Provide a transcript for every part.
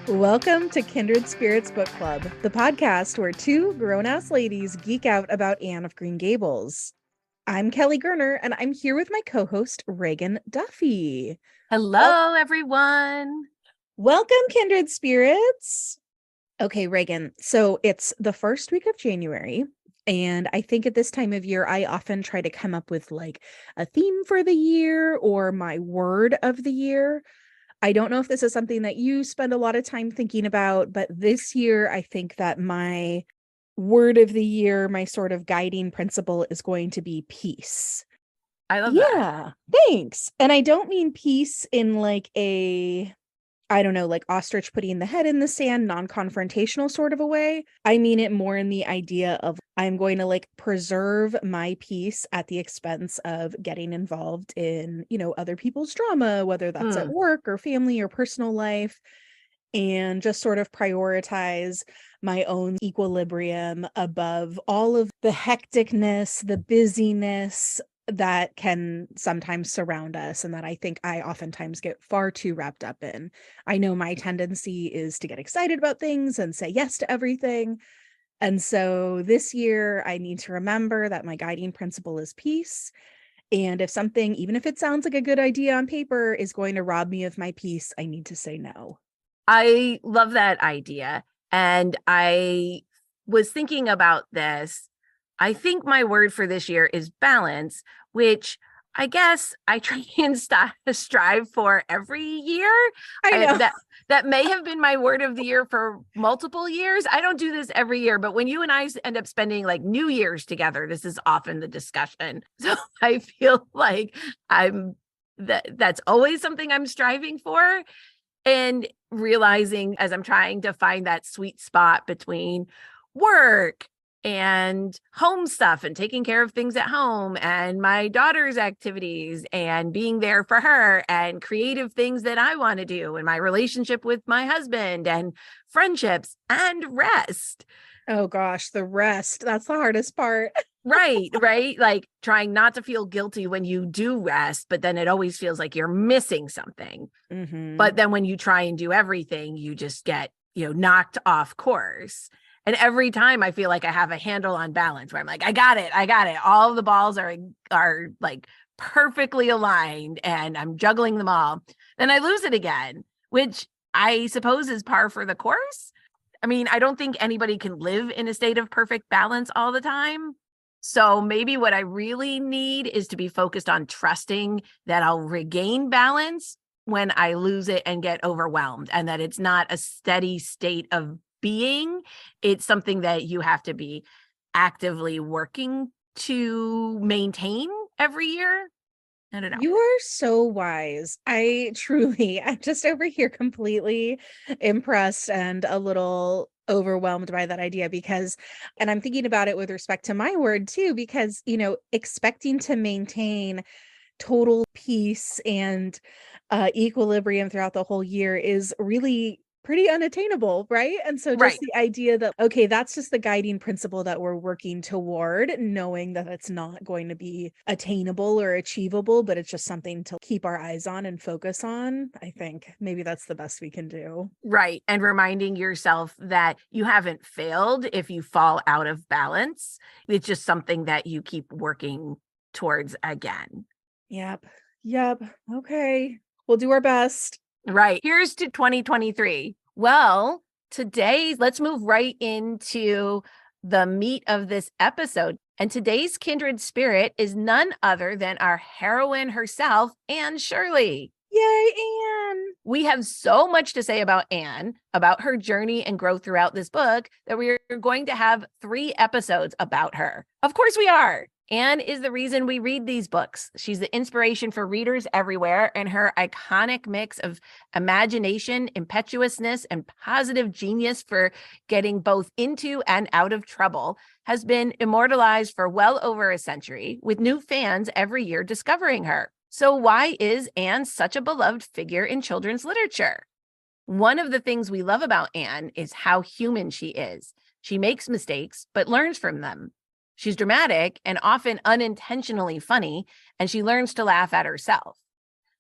Welcome to Kindred Spirits Book Club, the podcast where two grown-ass ladies geek out about Anne of Green Gables. I'm Kelly Gerner, and I'm here with my co-host, Reagan Duffy. Hello, everyone. Welcome, Kindred Spirits. Okay, Reagan, so it's the first week of January, and I think at this time of year, I often try to come up with like a theme for the year or my word of the year. I don't know if this is something that you spend a lot of time thinking about, but this year I think that my word of the year, my sort of guiding principle is going to be peace. I love that. Yeah, thanks. And I don't mean peace in like a, I don't know, like ostrich putting the head in the sand, non-confrontational sort of a way. I mean it more in the idea of I'm going to like preserve my peace at the expense of getting involved in, other people's drama, whether that's at work or family or personal life, and just sort of prioritize my own equilibrium above all of the hecticness, the busyness that can sometimes surround us and that I think I oftentimes get far too wrapped up in. I know my tendency is to get excited about things and say yes to everything. And so this year I need to remember that my guiding principle is peace. And if something, even if it sounds like a good idea on paper, is going to rob me of my peace, I need to say no. I love that idea. And I was thinking about this. I think my word for this year is balance, which I guess I try and strive for every year. I know. That may have been my word of the year for multiple years. I don't do this every year, but when you and I end up spending like New Year's together, this is often the discussion. So I feel like that's always something I'm striving for. And realizing as I'm trying to find that sweet spot between work and home stuff and taking care of things at home and my daughter's activities and being there for her and creative things that I want to do and my relationship with my husband and friendships and rest. Oh gosh, the rest. That's the hardest part. Right. Like trying not to feel guilty when you do rest, but then it always feels like you're missing something. Mm-hmm. But then when you try and do everything, you just get, knocked off course. And every time I feel like I have a handle on balance where I'm like, I got it. All the balls are like perfectly aligned and I'm juggling them all. Then I lose it again, which I suppose is par for the course. I mean, I don't think anybody can live in a state of perfect balance all the time. So maybe what I really need is to be focused on trusting that I'll regain balance when I lose it and get overwhelmed, and that it's not a steady state of being. It's something that you have to be actively working to maintain every year. I don't know. You are so wise. I'm just over here completely impressed and a little overwhelmed by that idea and I'm thinking about it with respect to my word too, because, expecting to maintain total peace and equilibrium throughout the whole year is really pretty unattainable, right? And so just the idea that, okay, that's just the guiding principle that we're working toward, knowing that it's not going to be attainable or achievable, but it's just something to keep our eyes on and focus on. I think maybe that's the best we can do. Right. And reminding yourself that you haven't failed if you fall out of balance. It's just something that you keep working towards again. Yep. Okay. We'll do our best. Right. Here's to 2023. Well, today, let's move right into the meat of this episode. And today's kindred spirit is none other than our heroine herself, Anne Shirley. Yay, Anne! We have so much to say about Anne, about her journey and growth throughout this book, that we are going to have 3 episodes about her. Of course we are. Anne is the reason we read these books. She's the inspiration for readers everywhere, and her iconic mix of imagination, impetuousness, and positive genius for getting both into and out of trouble has been immortalized for well over a century, with new fans every year discovering her. So why is Anne such a beloved figure in children's literature? One of the things we love about Anne is how human she is. She makes mistakes, but learns from them. She's dramatic and often unintentionally funny, and she learns to laugh at herself.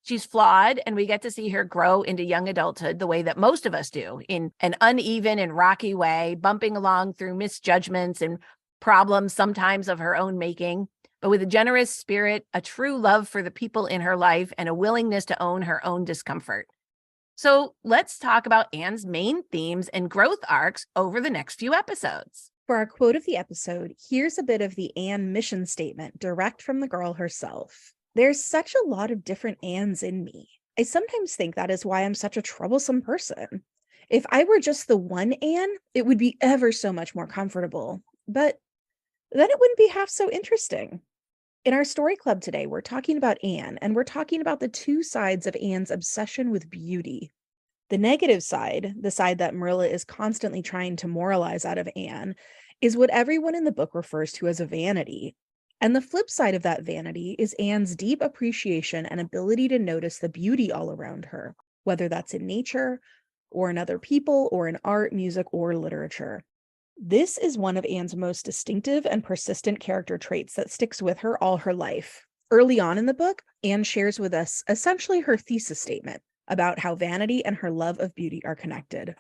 She's flawed, and we get to see her grow into young adulthood the way that most of us do, in an uneven and rocky way, bumping along through misjudgments and problems, sometimes of her own making, but with a generous spirit, a true love for the people in her life, and a willingness to own her own discomfort. So let's talk about Anne's main themes and growth arcs over the next few episodes. For our quote of the episode, here's a bit of the Anne mission statement direct from the girl herself. There's such a lot of different Annes in me. I sometimes think that is why I'm such a troublesome person. If I were just the one Anne, it would be ever so much more comfortable. But then it wouldn't be half so interesting. In our story club today, we're talking about Anne, and we're talking about the two sides of Anne's obsession with beauty. The negative side, the side that Marilla is constantly trying to moralize out of Anne, is what everyone in the book refers to as a vanity. And the flip side of that vanity is Anne's deep appreciation and ability to notice the beauty all around her, whether that's in nature, or in other people, or in art, music, or literature. This is one of Anne's most distinctive and persistent character traits that sticks with her all her life. Early on in the book, Anne shares with us essentially her thesis statement about how vanity and her love of beauty are connected.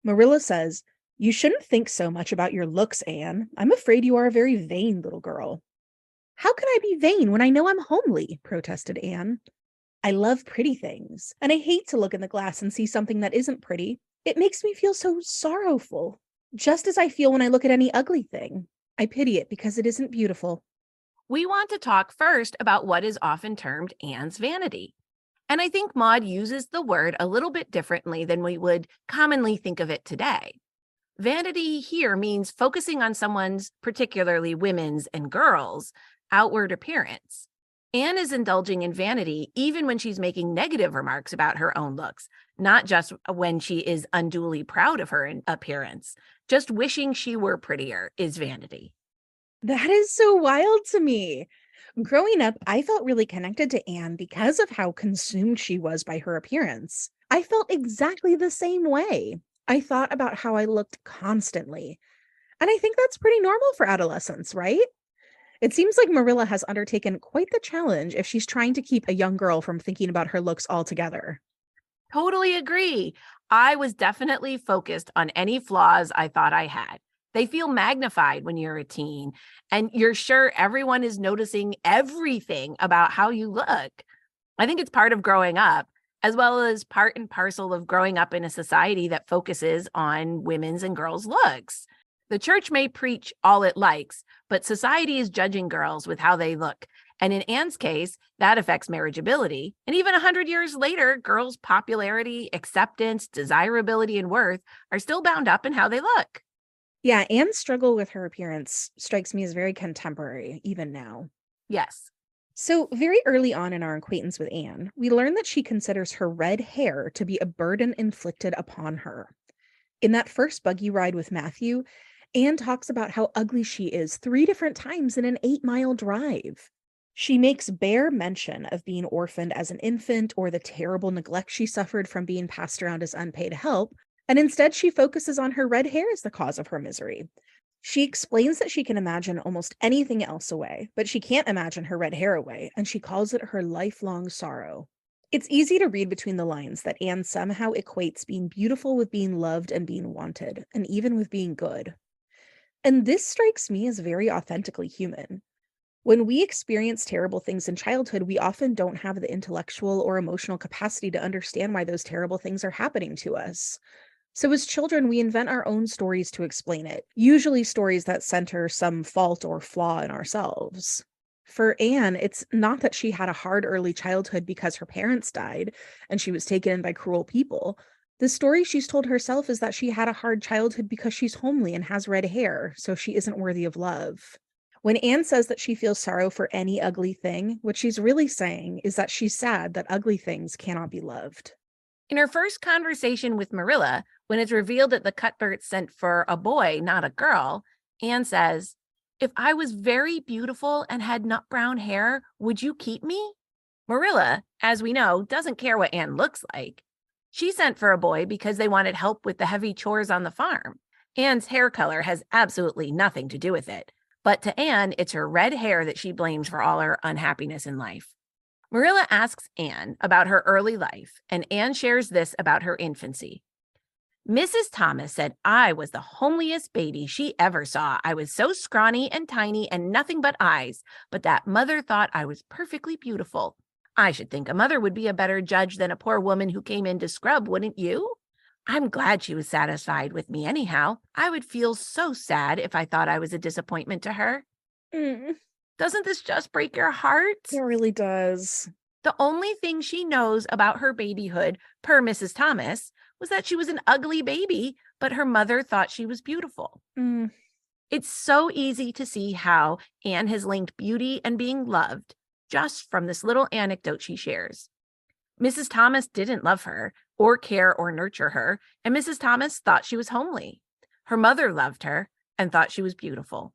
Marilla says, "You shouldn't think so much about your looks, Anne. I'm afraid you are a very vain little girl." "How can I be vain when I know I'm homely?" protested Anne. "I love pretty things, and I hate to look in the glass and see something that isn't pretty. It makes me feel so sorrowful, just as I feel when I look at any ugly thing. I pity it because it isn't beautiful." We want to talk first about what is often termed Anne's vanity. And I think Maud uses the word a little bit differently than we would commonly think of it today. Vanity here means focusing on someone's, particularly women's and girls', outward appearance. Anne is indulging in vanity even when she's making negative remarks about her own looks, not just when she is unduly proud of her appearance. Just wishing she were prettier is vanity. That is so wild to me. Growing up, I felt really connected to Anne because of how consumed she was by her appearance. I felt exactly the same way. I thought about how I looked constantly. And I think that's pretty normal for adolescents, right? It seems like Marilla has undertaken quite the challenge if she's trying to keep a young girl from thinking about her looks altogether. Totally agree. I was definitely focused on any flaws I thought I had. They feel magnified when you're a teen, and you're sure everyone is noticing everything about how you look. I think it's part of growing up, as well as part and parcel of growing up in a society that focuses on women's and girls' looks. The church may preach all it likes, but society is judging girls with how they look. And in Anne's case, that affects marriageability. And even 100 years later, girls' popularity, acceptance, desirability, and worth are still bound up in how they look. Yeah, Anne's struggle with her appearance strikes me as very contemporary, even now. Yes. So, very early on in our acquaintance with Anne, we learn that she considers her red hair to be a burden inflicted upon her. In that first buggy ride with Matthew, Anne talks about how ugly she is 3 different times in an 8-mile drive. She makes bare mention of being orphaned as an infant or the terrible neglect she suffered from being passed around as unpaid help, and instead she focuses on her red hair as the cause of her misery. She explains that she can imagine almost anything else away, but she can't imagine her red hair away, and she calls it her lifelong sorrow. It's easy to read between the lines that Anne somehow equates being beautiful with being loved and being wanted, and even with being good. And this strikes me as very authentically human. When we experience terrible things in childhood, we often don't have the intellectual or emotional capacity to understand why those terrible things are happening to us. So, as children, we invent our own stories to explain it, usually stories that center some fault or flaw in ourselves. For Anne, it's not that she had a hard early childhood because her parents died and she was taken in by cruel people. The story she's told herself is that she had a hard childhood because she's homely and has red hair, so she isn't worthy of love. When Anne says that she feels sorrow for any ugly thing, what she's really saying is that she's sad that ugly things cannot be loved. In her first conversation with Marilla, when it's revealed that the Cuthberts sent for a boy, not a girl, Anne says, "If I was very beautiful and had nut brown hair, would you keep me?" Marilla, as we know, doesn't care what Anne looks like. She sent for a boy because they wanted help with the heavy chores on the farm. Anne's hair color has absolutely nothing to do with it. But to Anne, it's her red hair that she blames for all her unhappiness in life. Marilla asks Anne about her early life, and Anne shares this about her infancy. Mrs. Thomas said I was the homeliest baby she ever saw. I was so scrawny and tiny and nothing but eyes, but that mother thought I was perfectly beautiful. I should think a mother would be a better judge than a poor woman who came in to scrub, wouldn't you? I'm glad she was satisfied with me anyhow. I would feel so sad if I thought I was a disappointment to her. Mm, Doesn't this just break your heart? it really does. The only thing she knows about her babyhood, per Mrs. Thomas, was that she was an ugly baby, but her mother thought she was beautiful. Mm. It's so easy to see how Anne has linked beauty and being loved just from this little anecdote she shares. Mrs. Thomas didn't love her or care or nurture her, and Mrs. Thomas thought she was homely. Her mother loved her and thought she was beautiful.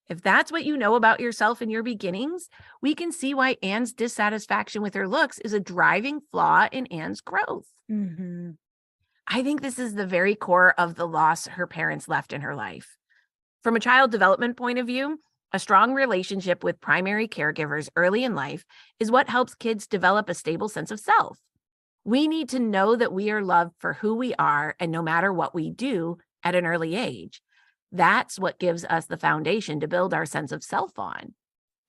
If that's what you know about yourself in your beginnings, we can see why Anne's dissatisfaction with her looks is a driving flaw in Anne's growth. Mm-hmm. I think this is the very core of the loss her parents left in her life. From a child development point of view, a strong relationship with primary caregivers early in life is what helps kids develop a stable sense of self. We need to know that we are loved for who we are and no matter what we do at an early age. That's what gives us the foundation to build our sense of self on.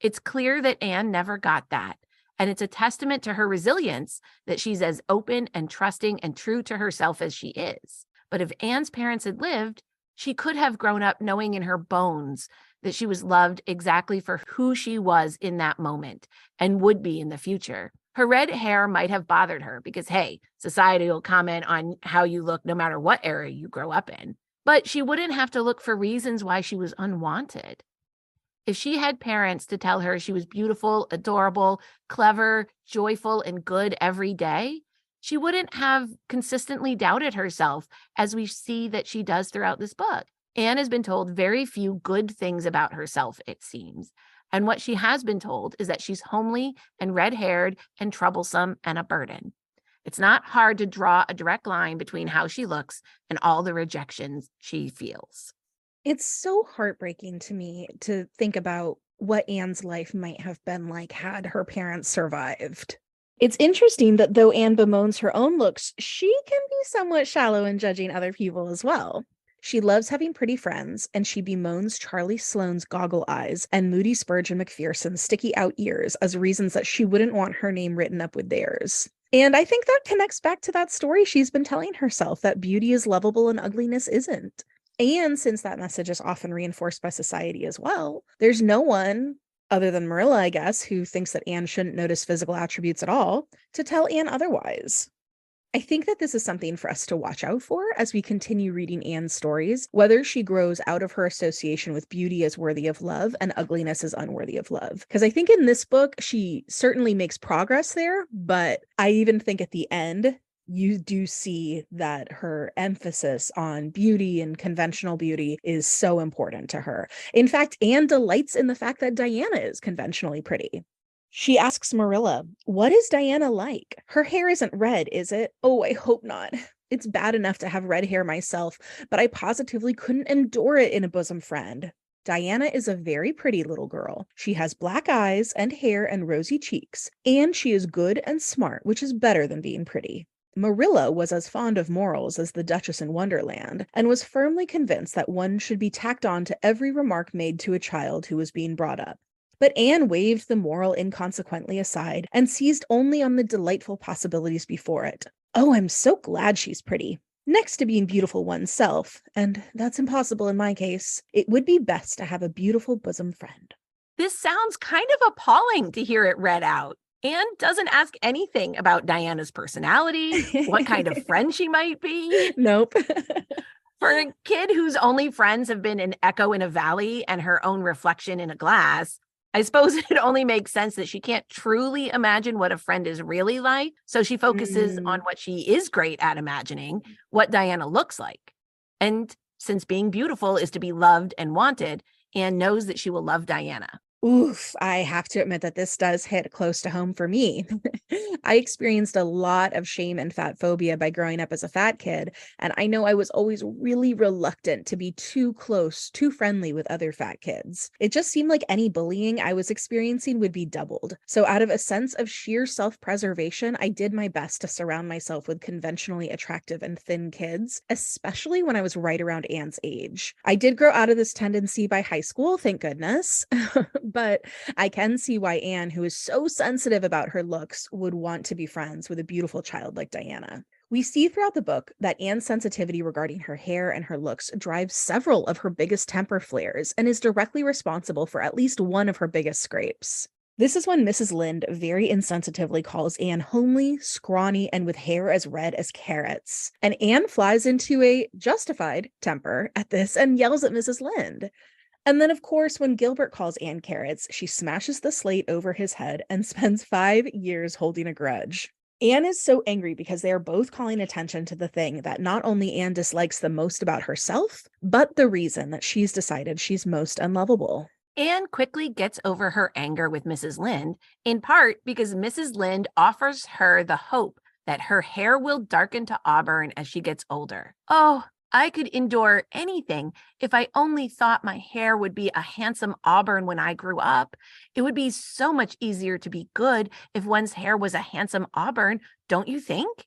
It's clear that Anne never got that, and it's a testament to her resilience that she's as open and trusting and true to herself as she is. But if Anne's parents had lived, she could have grown up knowing in her bones that she was loved exactly for who she was in that moment and would be in the future. Her red hair might have bothered her because, hey, society will comment on how you look no matter what era you grow up in. But she wouldn't have to look for reasons why she was unwanted. If she had parents to tell her she was beautiful, adorable, clever, joyful, and good every day, she wouldn't have consistently doubted herself, as we see that she does throughout this book. Anne has been told very few good things about herself, it seems. And what she has been told is that she's homely and red-haired and troublesome and a burden. It's not hard to draw a direct line between how she looks and all the rejections she feels. It's so heartbreaking to me to think about what Anne's life might have been like had her parents survived. It's interesting that though Anne bemoans her own looks, she can be somewhat shallow in judging other people as well. She loves having pretty friends, and she bemoans Charlie Sloane's goggle eyes and Moody Spurgeon McPherson's sticky out ears as reasons that she wouldn't want her name written up with theirs. And I think that connects back to that story she's been telling herself, that beauty is lovable and ugliness isn't. And since that message is often reinforced by society as well, there's no one, other than Marilla, I guess, who thinks that Anne shouldn't notice physical attributes at all, to tell Anne otherwise. I think that this is something for us to watch out for as we continue reading Anne's stories, whether she grows out of her association with beauty as worthy of love and ugliness as unworthy of love. Because I think in this book, she certainly makes progress there, but I even think at the end, you do see that her emphasis on beauty and conventional beauty is so important to her. In fact, Anne delights in the fact that Diana is conventionally pretty. She asks Marilla, "What is Diana like? Her hair isn't red, is it? Oh, I hope not. It's bad enough to have red hair myself, but I positively couldn't endure it in a bosom friend." Diana is a very pretty little girl. She has black eyes and hair and rosy cheeks, and she is good and smart, which is better than being pretty. Marilla was as fond of morals as the Duchess in Wonderland, and was firmly convinced that one should be tacked on to every remark made to a child who was being brought up. But Anne waved the moral inconsequently aside and seized only on the delightful possibilities before it. Oh, I'm so glad she's pretty. Next to being beautiful oneself, and that's impossible in my case, it would be best to have a beautiful bosom friend. This sounds kind of appalling to hear it read out. Anne doesn't ask anything about Diana's personality, what kind of friend she might be. Nope. For a kid whose only friends have been an echo in a valley and her own reflection in a glass, I suppose it only makes sense that she can't truly imagine what a friend is really like. So she focuses on what she is great at imagining, what Diana looks like. And since being beautiful is to be loved and wanted, Anne knows that she will love Diana. Oof, I have to admit that this does hit close to home for me. I experienced a lot of shame and fat phobia by growing up as a fat kid, and I know I was always really reluctant to be too close, too friendly with other fat kids. It just seemed like any bullying I was experiencing would be doubled. So, out of a sense of sheer self preservation, I did my best to surround myself with conventionally attractive and thin kids, especially when I was right around Anne's age. I did grow out of this tendency by high school, thank goodness. But I can see why Anne, who is so sensitive about her looks, would want to be friends with a beautiful child like Diana. We see throughout the book that Anne's sensitivity regarding her hair and her looks drives several of her biggest temper flares and is directly responsible for at least one of her biggest scrapes. This is when Mrs. Lynde very insensitively calls Anne homely, scrawny, and with hair as red as carrots. And Anne flies into a justified temper at this and yells at Mrs. Lynde. And then, of course, when Gilbert calls Anne carrots, she smashes the slate over his head and spends 5 years holding a grudge. Anne is so angry because they are both calling attention to the thing that not only Anne dislikes the most about herself, but the reason that she's decided she's most unlovable. Anne quickly gets over her anger with Mrs. Lynde, in part because Mrs. Lynde offers her the hope that her hair will darken to auburn as she gets older. Oh, I could endure anything if I only thought my hair would be a handsome auburn when I grew up. It would be so much easier to be good if one's hair was a handsome auburn, don't you think?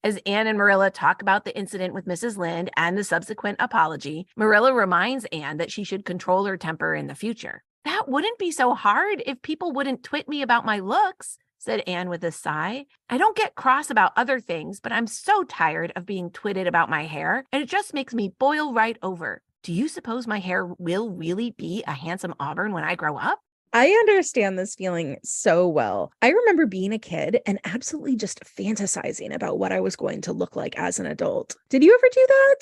As Anne and Marilla talk about the incident with Mrs. Lynde and the subsequent apology, Marilla reminds Anne that she should control her temper in the future. That wouldn't be so hard if people wouldn't twit me about my looks, said Anne with a sigh. I don't get cross about other things, but I'm so tired of being twitted about my hair, and it just makes me boil right over. Do you suppose my hair will really be a handsome auburn when I grow up? I understand this feeling so well. I remember being a kid and absolutely just fantasizing about what I was going to look like as an adult. Did you ever do that?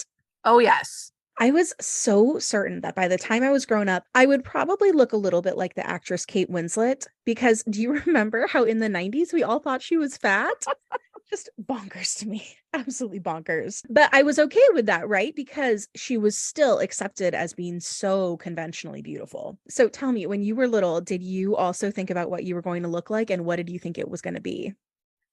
Oh, yes. I was so certain that by the time I was grown up, I would probably look a little bit like the actress Kate Winslet, because do you remember how in the 90s we all thought she was fat? Just bonkers to me. Absolutely bonkers. But I was okay with that, right? Because she was still accepted as being so conventionally beautiful. So tell me, when you were little, did you also think about what you were going to look like, and what did you think it was going to be?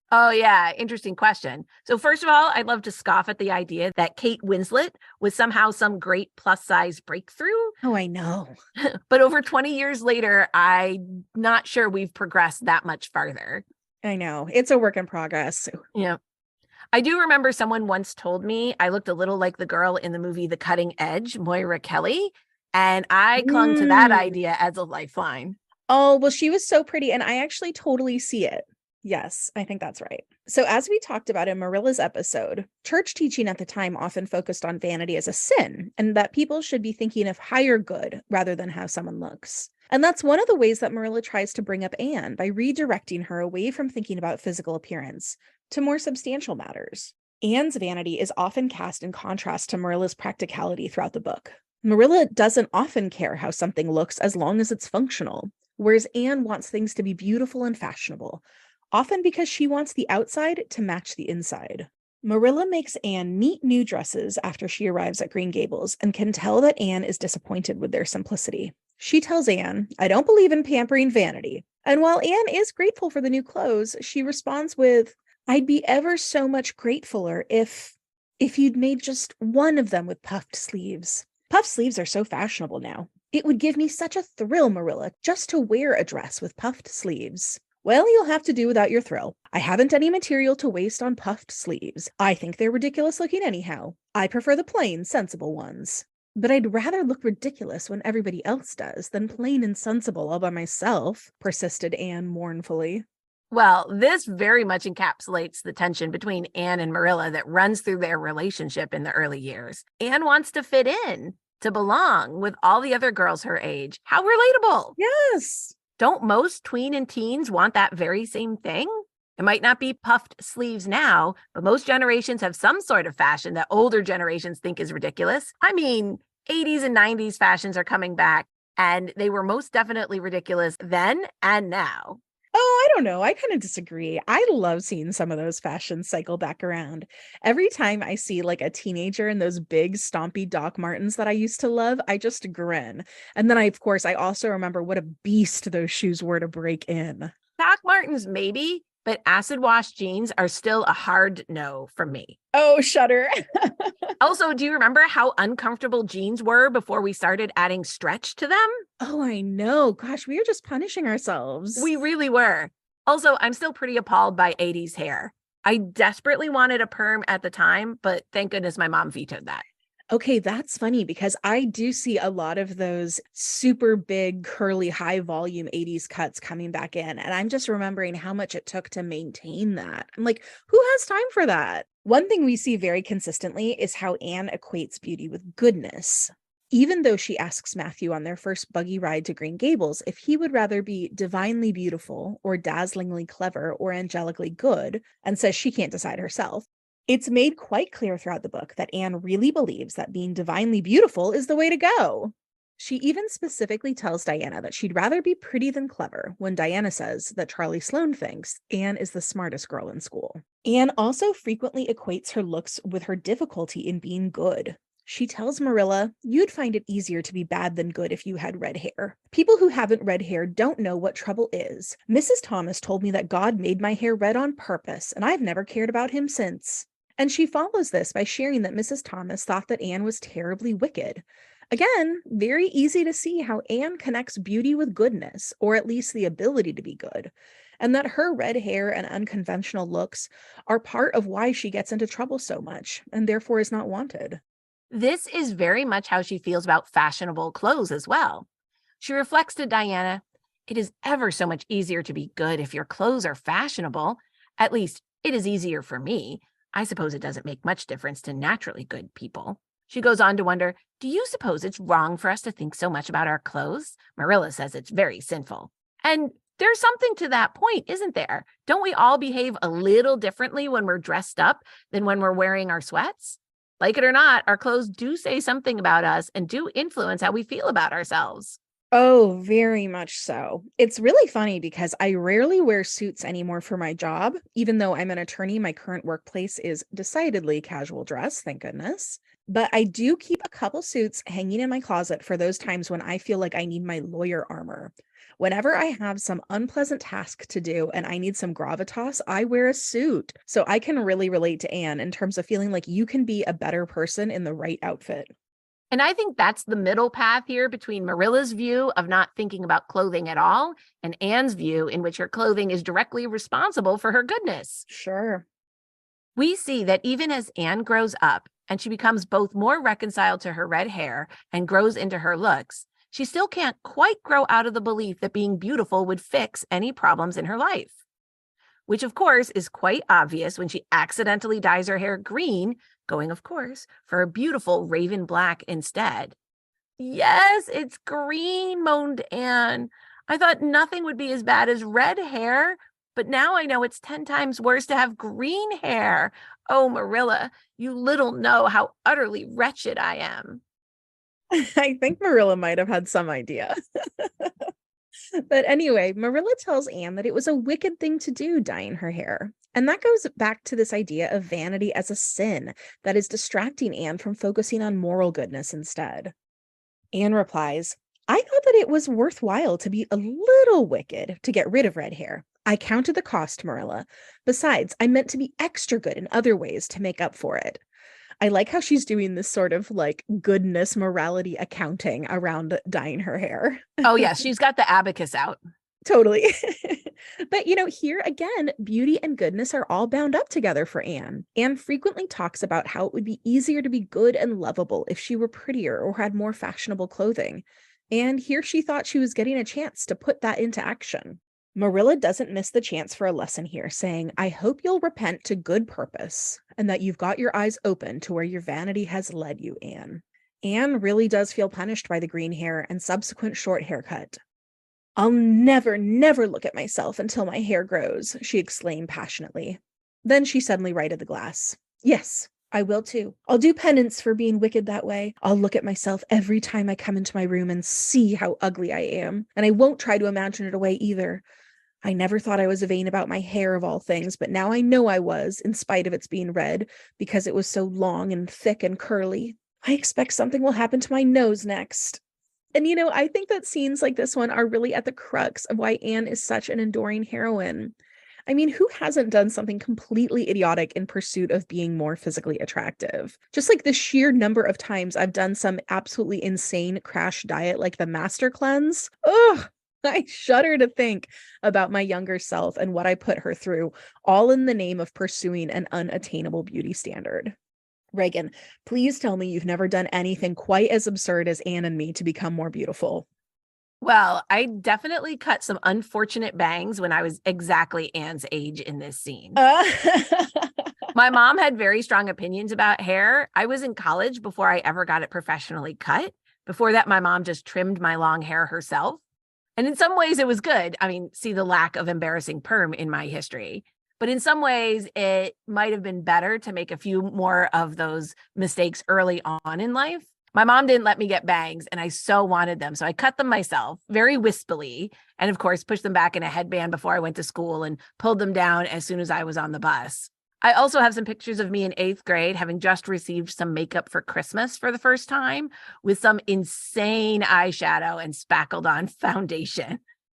Oh, yeah. Interesting question. So, first of all, I'd love to scoff at the idea that Kate Winslet was somehow some great plus size breakthrough. Oh, I know. But over 20 years later, I'm not sure we've progressed that much farther. I know. It's a work in progress. Yeah. I do remember someone once told me I looked a little like the girl in the movie The Cutting Edge, Moira Kelly, and I clung to that idea as a lifeline. Oh, well, she was so pretty, and I actually totally see it. Yes, I think that's right. So, as we talked about in Marilla's episode, church teaching at the time often focused on vanity as a sin, and that people should be thinking of higher good rather than how someone looks. And that's one of the ways that Marilla tries to bring up Anne, by redirecting her away from thinking about physical appearance to more substantial matters. Anne's vanity is often cast in contrast to Marilla's practicality throughout the book. Marilla doesn't often care how something looks as long as it's functional, whereas Anne wants things to be beautiful and fashionable, often because she wants the outside to match the inside. Marilla makes Anne neat new dresses after she arrives at Green Gables and can tell that Anne is disappointed with their simplicity. She tells Anne, "I don't believe in pampering vanity." And while Anne is grateful for the new clothes, she responds with, "I'd be ever so much gratefuler if you'd made just one of them with puffed sleeves. Puffed sleeves are so fashionable now. It would give me such a thrill, Marilla, just to wear a dress with puffed sleeves." Well, you'll have to do without your thrill. I haven't any material to waste on puffed sleeves. I think they're ridiculous looking anyhow. I prefer the plain, sensible ones. But I'd rather look ridiculous when everybody else does than plain and sensible all by myself, persisted Anne mournfully. Well, this very much encapsulates the tension between Anne and Marilla that runs through their relationship in the early years. Anne wants to fit in, to belong with all the other girls her age. How relatable. Yes. Don't most tween and teens want that very same thing? It might not be puffed sleeves now, but most generations have some sort of fashion that older generations think is ridiculous. I mean, 80s and 90s fashions are coming back, and they were most definitely ridiculous then and now. Oh, I don't know. I kind of disagree. I love seeing some of those fashions cycle back around. Every time I see like a teenager in those big stompy Doc Martens that I used to love, I just grin. And then of course, I also remember what a beast those shoes were to break in. Doc Martens, maybe, but acid wash jeans are still a hard no from me. Oh, shudder. Also, do you remember how uncomfortable jeans were before we started adding stretch to them? Oh, I know. Gosh, we are just punishing ourselves. We really were. Also, I'm still pretty appalled by 80s hair. I desperately wanted a perm at the time, but thank goodness my mom vetoed that. Okay, that's funny because I do see a lot of those super big, curly, high volume 80s cuts coming back in. And I'm just remembering how much it took to maintain that. I'm like, who has time for that? One thing we see very consistently is how Anne equates beauty with goodness. Even though she asks Matthew on their first buggy ride to Green Gables if he would rather be divinely beautiful or dazzlingly clever or angelically good, and says she can't decide herself. It's made quite clear throughout the book that Anne really believes that being divinely beautiful is the way to go. She even specifically tells Diana that she'd rather be pretty than clever when Diana says that Charlie Sloane thinks Anne is the smartest girl in school. Anne also frequently equates her looks with her difficulty in being good. She tells Marilla, "You'd find it easier to be bad than good if you had red hair. People who haven't red hair don't know what trouble is. Mrs. Thomas told me that God made my hair red on purpose, and I've never cared about him since." And she follows this by sharing that Mrs. Thomas thought that Anne was terribly wicked. Again, very easy to see how Anne connects beauty with goodness, or at least the ability to be good, and that her red hair and unconventional looks are part of why she gets into trouble so much, and therefore is not wanted. This is very much how she feels about fashionable clothes as well. She reflects to Diana, "It is ever so much easier to be good if your clothes are fashionable. At least, it is easier for me. I suppose it doesn't make much difference to naturally good people." She goes on to wonder, "Do you suppose it's wrong for us to think so much about our clothes? Marilla says it's very sinful." And there's something to that point, isn't there? Don't we all behave a little differently when we're dressed up than when we're wearing our sweats? Like it or not, our clothes do say something about us and do influence how we feel about ourselves. Oh, very much so. It's really funny because I rarely wear suits anymore for my job. Even though I'm an attorney, my current workplace is decidedly casual dress, thank goodness. But I do keep a couple suits hanging in my closet for those times when I feel like I need my lawyer armor. Whenever I have some unpleasant task to do and I need some gravitas, I wear a suit. So I can really relate to Anne in terms of feeling like you can be a better person in the right outfit. And I think that's the middle path here between Marilla's view of not thinking about clothing at all and Anne's view in which her clothing is directly responsible for her goodness. Sure. We see that even as Anne grows up and she becomes both more reconciled to her red hair and grows into her looks, she still can't quite grow out of the belief that being beautiful would fix any problems in her life. Which, of course, is quite obvious when she accidentally dyes her hair green, going, of course, for a beautiful raven black instead. "Yes, it's green," moaned Anne. "I thought nothing would be as bad as red hair, but now I know it's 10 times worse to have green hair. Oh, Marilla, you little know how utterly wretched I am." I think Marilla might have had some idea. But anyway, Marilla tells Anne that it was a wicked thing to do, dyeing her hair. And that goes back to this idea of vanity as a sin that is distracting Anne from focusing on moral goodness instead. Anne replies, "I thought that it was worthwhile to be a little wicked to get rid of red hair. I counted the cost, Marilla. Besides, I meant to be extra good in other ways to make up for it." I like how she's doing this sort of like goodness morality accounting around dyeing her hair. Oh, yeah, she's got the abacus out. Totally. But here again, beauty and goodness are all bound up together for Anne. Anne frequently talks about how it would be easier to be good and lovable if she were prettier or had more fashionable clothing. And here she thought she was getting a chance to put that into action. Marilla doesn't miss the chance for a lesson here, saying, "I hope you'll repent to good purpose and that you've got your eyes open to where your vanity has led you, Anne." Anne really does feel punished by the green hair and subsequent short haircut. "I'll never, never look at myself until my hair grows," she exclaimed passionately. Then she suddenly righted the glass. "Yes, I will too. I'll do penance for being wicked that way. I'll look at myself every time I come into my room and see how ugly I am. And I won't try to imagine it away either. I never thought I was vain about my hair of all things, but now I know I was, in spite of its being red, because it was so long and thick and curly. I expect something will happen to my nose next. And I think that scenes like this one are really at the crux of why Anne is such an enduring heroine. I mean, who hasn't done something completely idiotic in pursuit of being more physically attractive? Just like the sheer number of times I've done some absolutely insane crash diet like the Master Cleanse. Ugh, I shudder to think about my younger self and what I put her through, all in the name of pursuing an unattainable beauty standard. Reagan, please tell me you've never done anything quite as absurd as Anne and me to become more beautiful. Well, I definitely cut some unfortunate bangs when I was exactly Anne's age in this scene. Uh, My mom had very strong opinions about hair. I was in college before I ever got it professionally cut. Before that, my mom just trimmed my long hair herself. And in some ways, it was good. I mean, see the lack of embarrassing perm in my history. But in some ways, it might have been better to make a few more of those mistakes early on in life. My mom didn't let me get bangs, and I so wanted them. So I cut them myself, very wispily, and of course, pushed them back in a headband before I went to school and pulled them down as soon as I was on the bus. I also have some pictures of me in 8th grade having just received some makeup for Christmas for the first time with some insane eyeshadow and spackled on foundation.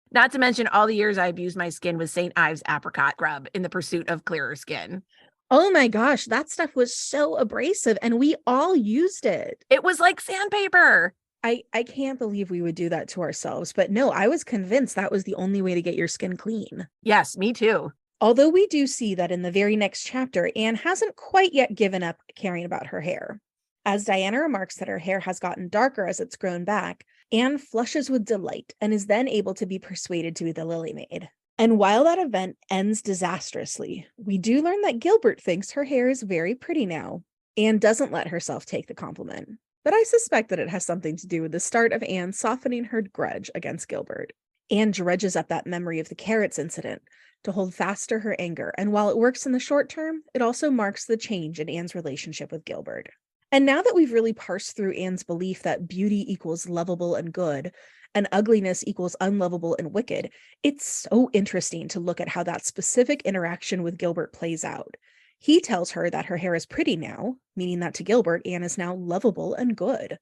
Not to mention all the years I abused my skin with St. Ives apricot scrub in the pursuit of clearer skin. oh my gosh, that stuff was so abrasive and we all used it. It was like sandpaper. I can't believe we would do that to ourselves, but no, I was convinced that was the only way to get your skin clean. Yes, me too. Although we do see that in the very next chapter, Anne hasn't quite yet given up caring about her hair. As Diana remarks that her hair has gotten darker as it's grown back, Anne flushes with delight and is then able to be persuaded to be the Lily Maid. And while that event ends disastrously, we do learn that Gilbert thinks her hair is very pretty now. Anne doesn't let herself take the compliment, but I suspect that it has something to do with the start of Anne softening her grudge against Gilbert. Anne dredges up that memory of the carrots incident to hold fast to her anger, and while it works in the short term, it also marks the change in Anne's relationship with Gilbert. And now that we've really parsed through Anne's belief that beauty equals lovable and good, and ugliness equals unlovable and wicked, it's so interesting to look at how that specific interaction with Gilbert plays out. He tells her that her hair is pretty now, meaning that to Gilbert, Anne is now lovable and good.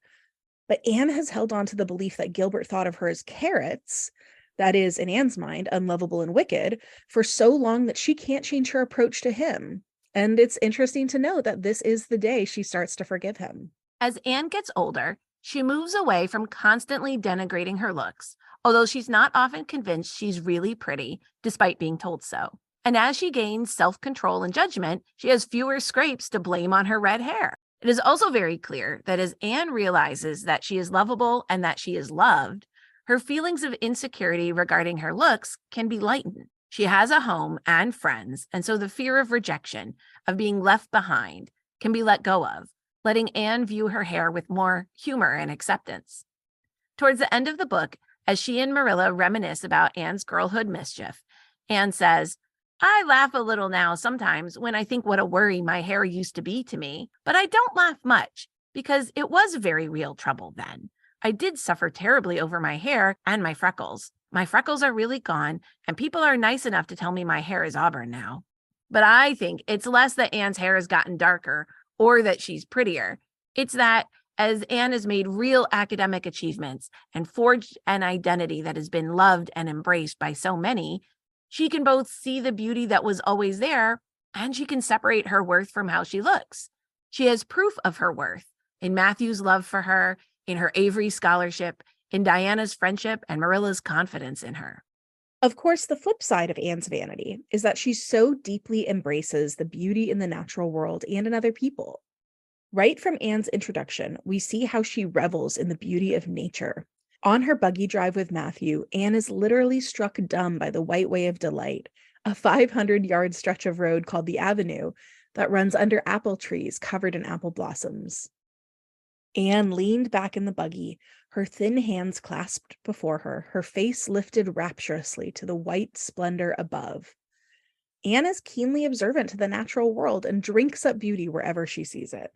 But Anne has held on to the belief that Gilbert thought of her as carrots, that is, in Anne's mind, unlovable and wicked, for so long that she can't change her approach to him. And it's interesting to know that this is the day she starts to forgive him. As Anne gets older, she moves away from constantly denigrating her looks, although she's not often convinced she's really pretty, despite being told so. And as she gains self-control and judgment, she has fewer scrapes to blame on her red hair. It is also very clear that as Anne realizes that she is lovable and that she is loved, her feelings of insecurity regarding her looks can be lightened. She has a home and friends, and so the fear of rejection, of being left behind, can be let go of, letting Anne view her hair with more humor and acceptance. Towards the end of the book, as she and Marilla reminisce about Anne's girlhood mischief, Anne says, "I laugh a little now sometimes when I think what a worry my hair used to be to me, but I don't laugh much because it was very real trouble then. I did suffer terribly over my hair and my freckles. My freckles are really gone, and people are nice enough to tell me my hair is auburn now." But I think it's less that Anne's hair has gotten darker or that she's prettier. It's that as Anne has made real academic achievements and forged an identity that has been loved and embraced by so many, she can both see the beauty that was always there and she can separate her worth from how she looks. She has proof of her worth in Matthew's love for her, in her Avery scholarship, in Diana's friendship, and Marilla's confidence in her. Of course, the flip side of Anne's vanity is that she so deeply embraces the beauty in the natural world and in other people. Right from Anne's introduction, we see how she revels in the beauty of nature. On her buggy drive with Matthew, Anne is literally struck dumb by the White Way of Delight, a 500-yard stretch of road called the Avenue that runs under apple trees covered in apple blossoms. Anne leaned back in the buggy, her thin hands clasped before her, her face lifted rapturously to the white splendor above. Anne is keenly observant to the natural world and drinks up beauty wherever she sees it.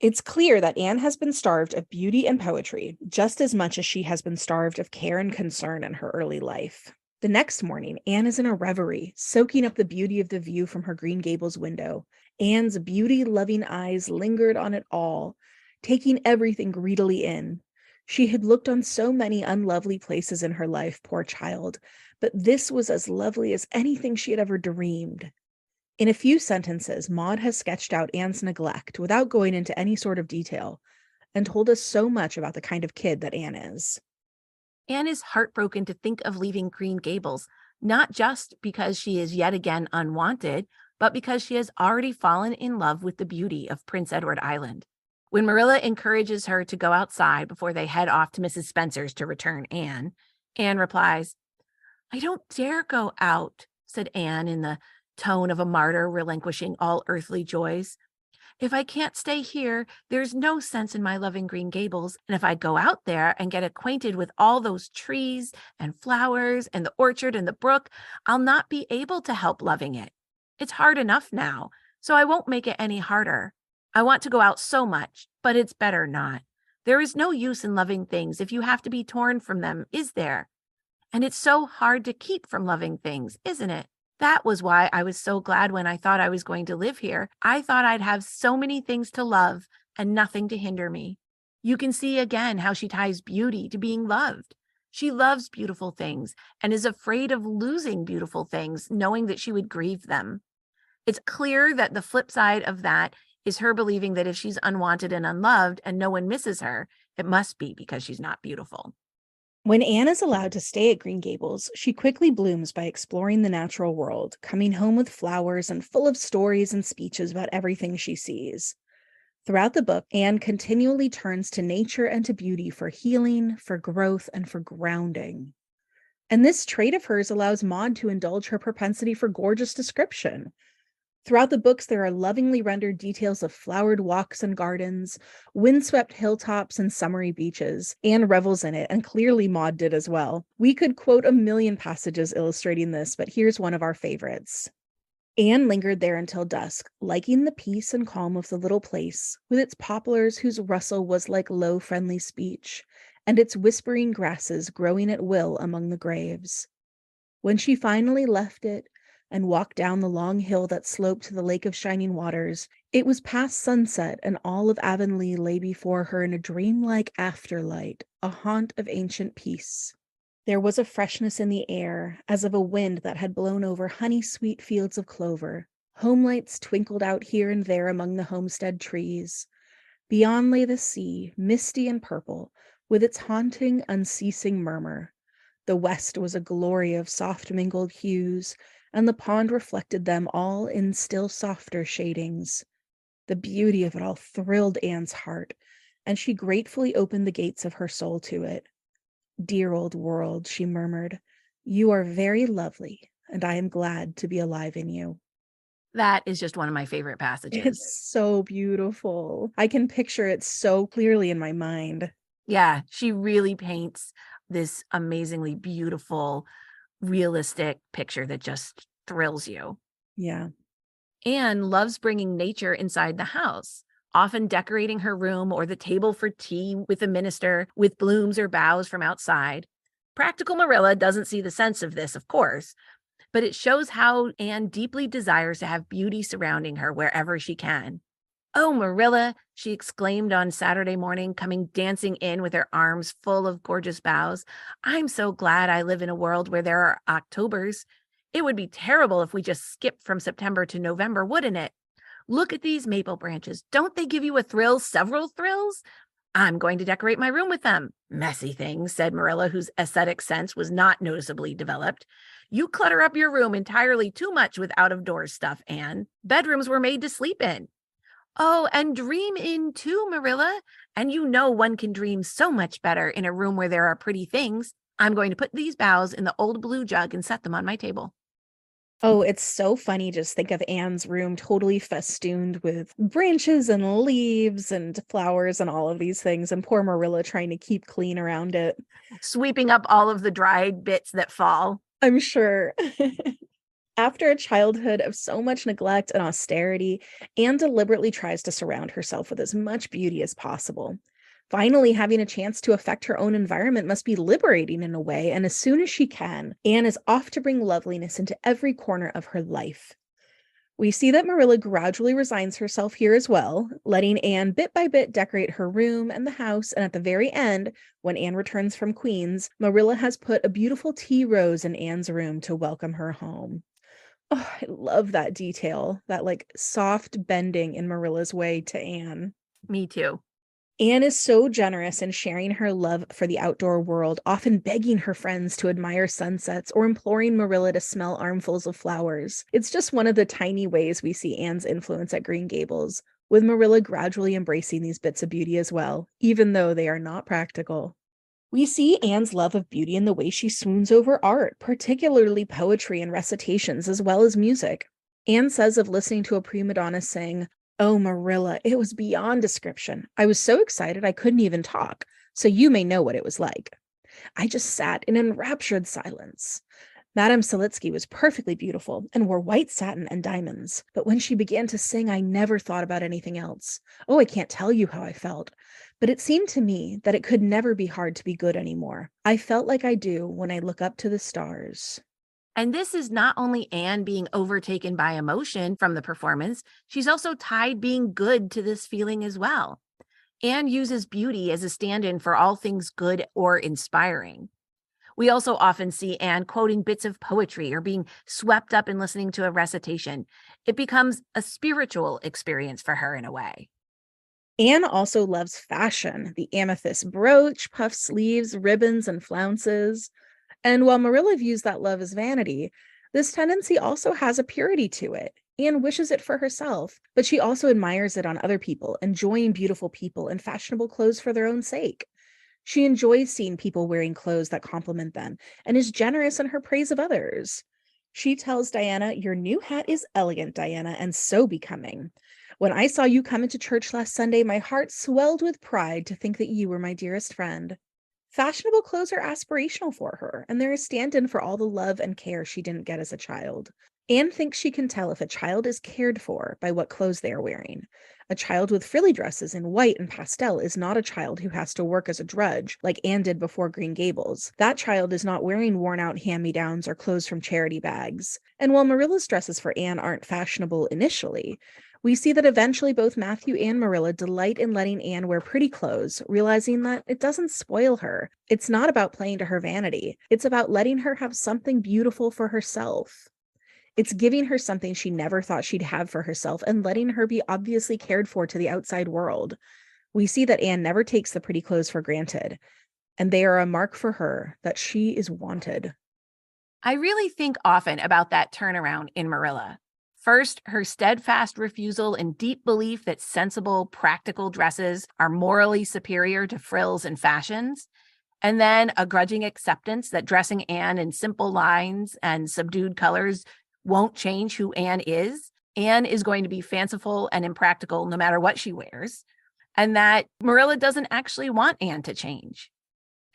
It's clear that Anne has been starved of beauty and poetry just as much as she has been starved of care and concern in her early life. The next morning, Anne is in a reverie, soaking up the beauty of the view from her Green Gables window. Anne's beauty-loving eyes lingered on it all, taking everything greedily in. She had looked on so many unlovely places in her life, poor child, but this was as lovely as anything she had ever dreamed. In a few sentences, Maud has sketched out Anne's neglect without going into any sort of detail, and told us so much about the kind of kid that Anne is. Anne is heartbroken to think of leaving Green Gables, not just because she is yet again unwanted, but because she has already fallen in love with the beauty of Prince Edward Island. When Marilla encourages her to go outside before they head off to Mrs. Spencer's to return Anne, Anne replies, "I don't dare go out," said Anne in the tone of a martyr relinquishing all earthly joys. "If I can't stay here, there's no sense in my loving Green Gables. And if I go out there and get acquainted with all those trees and flowers and the orchard and the brook, I'll not be able to help loving it. It's hard enough now, so I won't make it any harder. I want to go out so much, but it's better not. There is no use in loving things if you have to be torn from them, is there? And it's so hard to keep from loving things, isn't it? That was why I was so glad when I thought I was going to live here. I thought I'd have so many things to love and nothing to hinder me." You can see again how she ties beauty to being loved. She loves beautiful things and is afraid of losing beautiful things, knowing that she would grieve them. It's clear that the flip side of that is her believing that if she's unwanted and unloved and no one misses her, it must be because she's not beautiful. When Anne is allowed to stay at Green Gables, she quickly blooms by exploring the natural world, coming home with flowers and full of stories and speeches about everything she sees. Throughout the book, Anne continually turns to nature and to beauty for healing, for growth, and for grounding. And this trait of hers allows Maud to indulge her propensity for gorgeous description. Throughout the books, there are lovingly rendered details of flowered walks and gardens, windswept hilltops, and summery beaches. Anne revels in it, and clearly Maud did as well. We could quote a million passages illustrating this, but here's one of our favorites. Anne lingered there until dusk, liking the peace and calm of the little place, with its poplars whose rustle was like low, friendly speech, and its whispering grasses growing at will among the graves. When she finally left it, and walked down the long hill that sloped to the Lake of Shining Waters, it was past sunset, and all of Avonlea lay before her in a dreamlike afterlight, a haunt of ancient peace. There was a freshness in the air, as of a wind that had blown over honey-sweet fields of clover. Homelights twinkled out here and there among the homestead trees. Beyond lay the sea, misty and purple, with its haunting, unceasing murmur. The west was a glory of soft mingled hues, and the pond reflected them all in still softer shadings. The beauty of it all thrilled Anne's heart, and she gratefully opened the gates of her soul to it. "Dear old world," she murmured, "you are very lovely, and I am glad to be alive in you." That is just one of my favorite passages. It's so beautiful. I can picture it so clearly in my mind. Yeah, she really paints this amazingly beautiful, realistic picture that just thrills you. Yeah. Anne loves bringing nature inside the house, often decorating her room or the table for tea with the minister with blooms or boughs from outside. Practical Marilla doesn't see the sense of this, of course, but it shows how Anne deeply desires to have beauty surrounding her wherever she can. "Oh, Marilla," she exclaimed on Saturday morning, coming dancing in with her arms full of gorgeous boughs. "I'm so glad I live in a world where there are Octobers. It would be terrible if we just skipped from September to November, wouldn't it? Look at these maple branches. Don't they give you a thrill, several thrills? I'm going to decorate my room with them." "Messy things," said Marilla, whose aesthetic sense was not noticeably developed. "You clutter up your room entirely too much with out-of-doors stuff, Anne. Bedrooms were made to sleep in." "Oh, and dream in too, Marilla. And you know one can dream so much better in a room where there are pretty things. I'm going to put these boughs in the old blue jug and set them on my table." Oh, it's so funny. Just think of Anne's room totally festooned with branches and leaves and flowers and all of these things, and poor Marilla trying to keep clean around it. Sweeping up all of the dried bits that fall. I'm sure. After a childhood of so much neglect and austerity, Anne deliberately tries to surround herself with as much beauty as possible. Finally, having a chance to affect her own environment must be liberating in a way, and as soon as she can, Anne is off to bring loveliness into every corner of her life. We see that Marilla gradually resigns herself here as well, letting Anne bit by bit decorate her room and the house, and at the very end, when Anne returns from Queen's, Marilla has put a beautiful tea rose in Anne's room to welcome her home. Oh, I love that detail, that like soft bending in Marilla's way to Anne. Me too. Anne is so generous in sharing her love for the outdoor world, often begging her friends to admire sunsets or imploring Marilla to smell armfuls of flowers. It's just one of the tiny ways we see Anne's influence at Green Gables, with Marilla gradually embracing these bits of beauty as well, even though they are not practical. We see Anne's love of beauty in the way she swoons over art, particularly poetry and recitations, as well as music. Anne says of listening to a prima donna sing, "Oh, Marilla, it was beyond description. I was so excited I couldn't even talk, so you may know what it was like. I just sat in enraptured silence. Madame Selitsky was perfectly beautiful and wore white satin and diamonds, but when she began to sing, I never thought about anything else. Oh, I can't tell you how I felt. But it seemed to me that it could never be hard to be good anymore. I felt like I do when I look up to the stars." And this is not only Anne being overtaken by emotion from the performance, she's also tied being good to this feeling as well. Anne uses beauty as a stand-in for all things good or inspiring. We also often see Anne quoting bits of poetry or being swept up in listening to a recitation. It becomes a spiritual experience for her in a way. Anne also loves fashion, the amethyst brooch, puff sleeves, ribbons, and flounces. And while Marilla views that love as vanity, this tendency also has a purity to it. Anne wishes it for herself, but she also admires it on other people, enjoying beautiful people and fashionable clothes for their own sake. She enjoys seeing people wearing clothes that compliment them and is generous in her praise of others. She tells Diana, "Your new hat is elegant, Diana, and so becoming. When I saw you come into church last Sunday, my heart swelled with pride to think that you were my dearest friend." Fashionable clothes are aspirational for her, and they're a stand-in for all the love and care she didn't get as a child. Anne thinks she can tell if a child is cared for by what clothes they are wearing. A child with frilly dresses in white and pastel is not a child who has to work as a drudge, like Anne did before Green Gables. That child is not wearing worn-out hand-me-downs or clothes from charity bags. And while Marilla's dresses for Anne aren't fashionable initially, we see that eventually both Matthew and Marilla delight in letting Anne wear pretty clothes, realizing that it doesn't spoil her. It's not about playing to her vanity. It's about letting her have something beautiful for herself. It's giving her something she never thought she'd have for herself and letting her be obviously cared for to the outside world. We see that Anne never takes the pretty clothes for granted, and they are a mark for her that she is wanted. I really think often about that turnaround in Marilla. First, her steadfast refusal and deep belief that sensible, practical dresses are morally superior to frills and fashions. And then a grudging acceptance that dressing Anne in simple lines and subdued colors won't change who Anne is. Anne is going to be fanciful and impractical no matter what she wears. And that Marilla doesn't actually want Anne to change.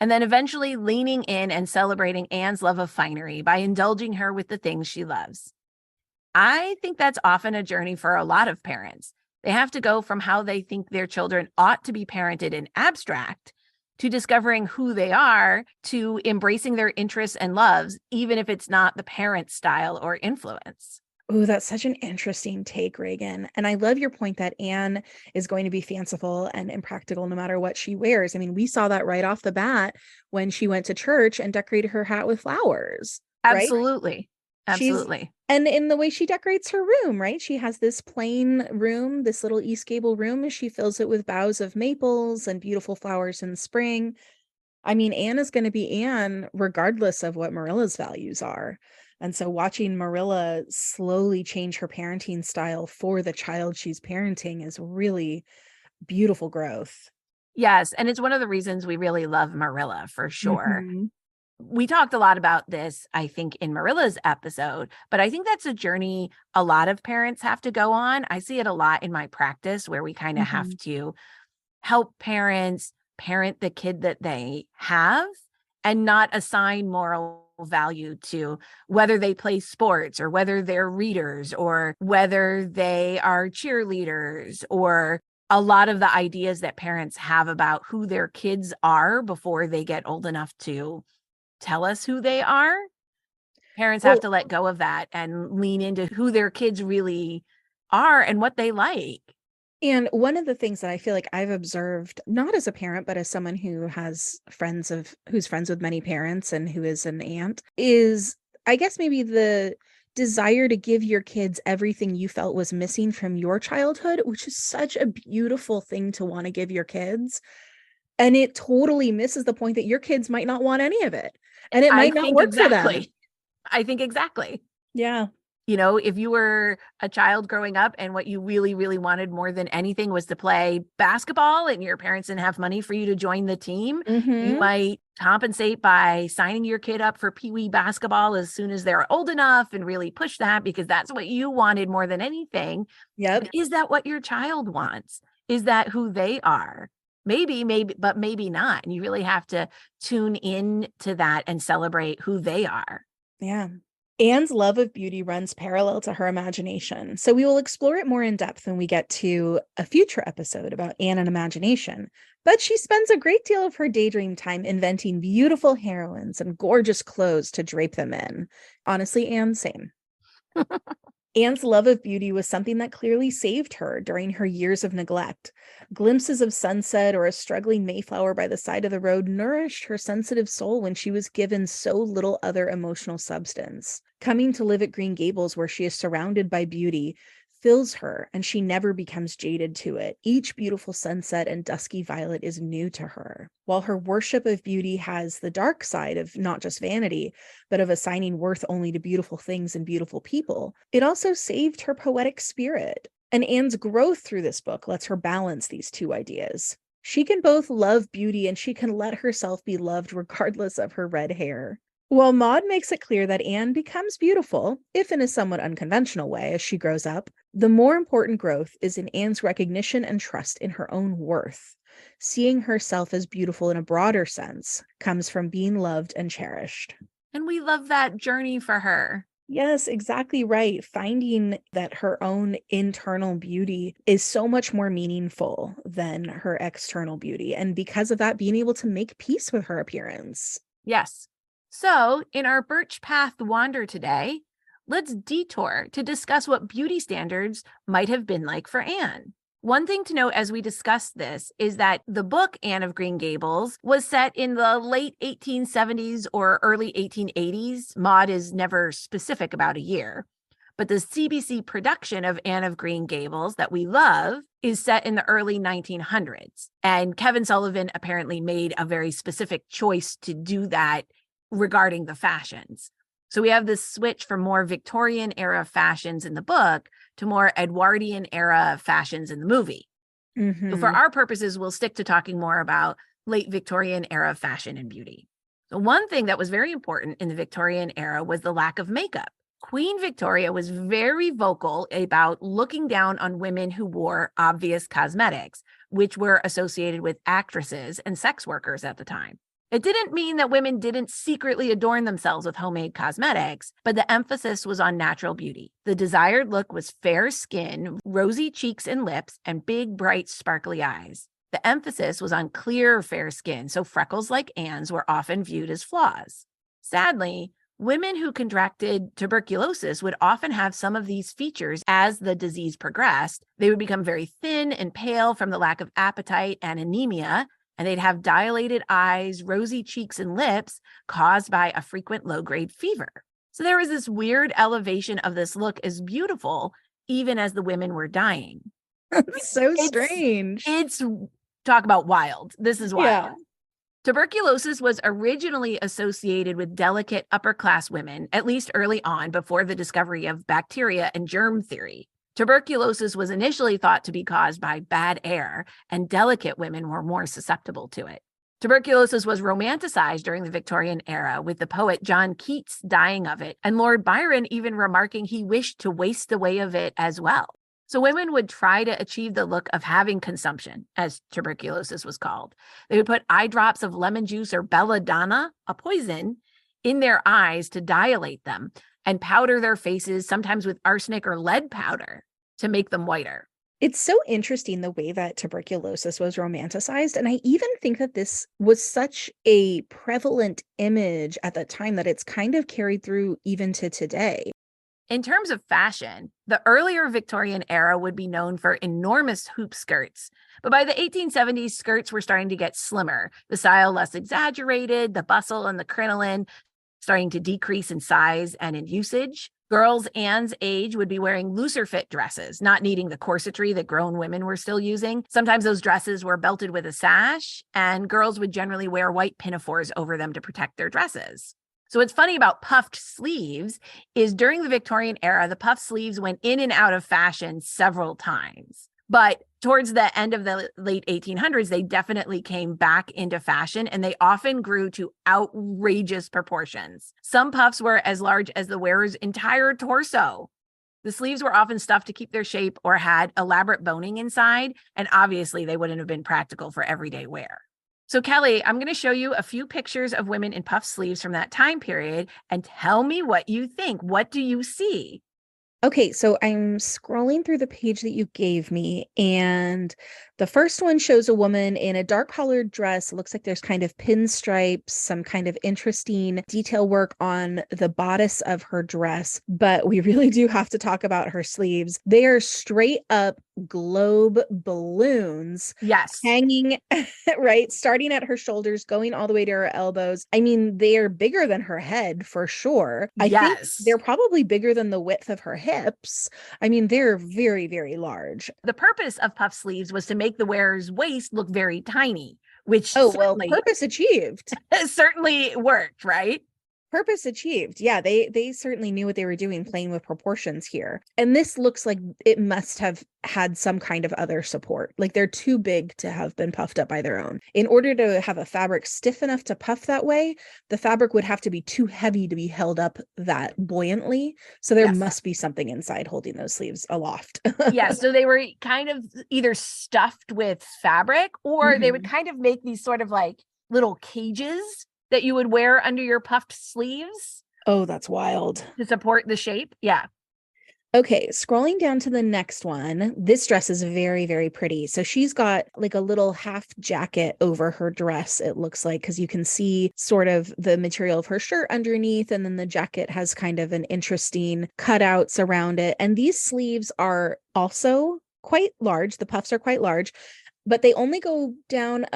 And then eventually leaning in and celebrating Anne's love of finery by indulging her with the things she loves. I think that's often a journey for a lot of parents. They have to go from how they think their children ought to be parented in abstract to discovering who they are, to embracing their interests and loves, even if it's not the parent style or influence. Oh, that's such an interesting take, Reagan. And I love your point that Anne is going to be fanciful and impractical no matter what she wears. I mean, we saw that right off the bat when she went to church and decorated her hat with flowers, right? Absolutely. She's Absolutely. and in the way she decorates her room, right? She has this plain room, this little East Gable room, and she fills it with boughs of maples and beautiful flowers in spring. I mean, Anne is going to be Anne regardless of what Marilla's values are. And so watching Marilla slowly change her parenting style for the child she's parenting is really beautiful growth. Yes. And it's one of the reasons we really love Marilla for sure. Mhm. We talked a lot about this, I think, in Marilla's episode, but I think that's a journey a lot of parents have to go on. I see it a lot in my practice where we kind of have Mhm. to help parents parent the kid that they have and not assign moral value to whether they play sports or whether they're readers or whether they are cheerleaders or a lot of the ideas that parents have about who their kids are before they get old enough to tell us who they are. Parents have to let go of that and lean into who their kids really are and what they like. And one of the things that I feel like I've observed, not as a parent, but as someone who has who's friends with many parents and who is an aunt, is I guess maybe the desire to give your kids everything you felt was missing from your childhood, which is such a beautiful thing to want to give your kids. And it totally misses the point that your kids might not want any of it. And it might not work for them. I think exactly. Yeah. You know, if you were a child growing up and what you really, really wanted more than anything was to play basketball and your parents didn't have money for you to join the team, you might compensate by signing your kid up for Pee Wee basketball as soon as they're old enough and really push that because that's what you wanted more than anything. Yep. But is that what your child wants? Is that who they are? Maybe, but maybe not. And you really have to tune in to that and celebrate who they are. Yeah. Anne's love of beauty runs parallel to her imagination, so we will explore it more in depth when we get to a future episode about Anne and imagination. But she spends a great deal of her daydream time inventing beautiful heroines and gorgeous clothes to drape them in. Honestly, Anne, same. Anne's love of beauty was something that clearly saved her during her years of neglect. Glimpses of sunset or a struggling Mayflower by the side of the road nourished her sensitive soul when she was given so little other emotional substance. Coming to live at Green Gables, where she is surrounded by beauty, fills her, and she never becomes jaded to it. Each beautiful sunset and dusky violet is new to her. While her worship of beauty has the dark side of not just vanity, but of assigning worth only to beautiful things and beautiful people, it also saved her poetic spirit. And Anne's growth through this book lets her balance these two ideas. She can both love beauty and she can let herself be loved regardless of her red hair. While Maud makes it clear that Anne becomes beautiful, if in a somewhat unconventional way, as she grows up, the more important growth is in Anne's recognition and trust in her own worth. Seeing herself as beautiful in a broader sense comes from being loved and cherished. And we love that journey for her. Yes, exactly right. Finding that her own internal beauty is so much more meaningful than her external beauty. And because of that, being able to make peace with her appearance. Yes. So, in our Birch Path Wander today, let's detour to discuss what beauty standards might have been like for Anne. One thing to note as we discuss this is that the book Anne of Green Gables was set in the late 1870s or early 1880s. Maud is never specific about a year. But the CBC production of Anne of Green Gables that we love is set in the early 1900s. And Kevin Sullivan apparently made a very specific choice to do that regarding the fashions. So we have this switch from more Victorian era fashions in the book to more Edwardian era fashions in the movie. So for our purposes, we'll stick to talking more about late Victorian era fashion and beauty. So one thing that was very important in the Victorian era was the lack of makeup. Queen Victoria was very vocal about looking down on women who wore obvious cosmetics, which were associated with actresses and sex workers at the time. It didn't mean that women didn't secretly adorn themselves with homemade cosmetics, but the emphasis was on natural beauty. The desired look was fair skin, rosy cheeks and lips, and big, bright, sparkly eyes. The emphasis was on clear, fair skin, so freckles like Anne's were often viewed as flaws. Sadly, women who contracted tuberculosis would often have some of these features as the disease progressed. They would become very thin and pale from the lack of appetite and anemia, and they'd have dilated eyes, rosy cheeks, and lips caused by a frequent low-grade fever. So there was this weird elevation of this look as beautiful, even as the women were dying. Strange. It's talk about wild. This is wild. Yeah. Tuberculosis was originally associated with delicate upper-class women, at least early on, before the discovery of bacteria and germ theory. Tuberculosis was initially thought to be caused by bad air, and delicate women were more susceptible to it. Tuberculosis was romanticized during the Victorian era, with the poet John Keats dying of it, and Lord Byron even remarking he wished to waste away of it as well. So women would try to achieve the look of having consumption, as tuberculosis was called. They would put eye drops of lemon juice or belladonna, a poison, in their eyes to dilate them, and powder their faces, sometimes with arsenic or lead powder, to make them whiter. It's so interesting the way that tuberculosis was romanticized. And I even think that this was such a prevalent image at the time that it's kind of carried through even to today. In terms of fashion, the earlier Victorian era would be known for enormous hoop skirts. But by the 1870s, skirts were starting to get slimmer, the style less exaggerated, the bustle and the crinoline starting to decrease in size and in usage. Girls Anne's age would be wearing looser fit dresses, not needing the corsetry that grown women were still using. Sometimes those dresses were belted with a sash, and girls would generally wear white pinafores over them to protect their dresses. So what's funny about puffed sleeves is during the Victorian era, the puffed sleeves went in and out of fashion several times. But towards the end of the late 1800s, they definitely came back into fashion, and they often grew to outrageous proportions. Some puffs were as large as the wearer's entire torso. The sleeves were often stuffed to keep their shape or had elaborate boning inside, and obviously they wouldn't have been practical for everyday wear. So Kelly, I'm going to show you a few pictures of women in puff sleeves from that time period and tell me what you think. What do you see? Okay, so I'm scrolling through the page that you gave me, and the first one shows a woman in a dark collared dress. It looks like there's kind of pinstripes, some kind of interesting detail work on the bodice of her dress. But we really do have to talk about her sleeves. They are straight up globe balloons. Yes. Hanging, right, starting at her shoulders, going all the way to her elbows. I mean, they are bigger than her head for sure. I think Yes. they're probably bigger than the width of her hips. I mean, they're very, very large. The purpose of puff sleeves was to make the wearer's waist look very tiny, which Oh, well, purpose achieved. certainly worked, right? Purpose achieved. Yeah, they certainly knew what they were doing, playing with proportions here. And this looks like it must have had some kind of other support. Like they're too big to have been puffed up by their own. In order to have a fabric stiff enough to puff that way, the fabric would have to be too heavy to be held up that buoyantly. So there must be something inside holding those sleeves aloft. Yeah, so they were kind of either stuffed with fabric or they would kind of make these sort of like little cages that you would wear under your puffed sleeves. Oh, that's wild. To support the shape. Yeah. Okay, scrolling down to the next one. This dress is very, very pretty. So she's got like a little half jacket over her dress, it looks like, because you can see sort of the material of her shirt underneath. And then the jacket has kind of an interesting cutouts around it. And these sleeves are also quite large. The puffs are quite large, but they only go down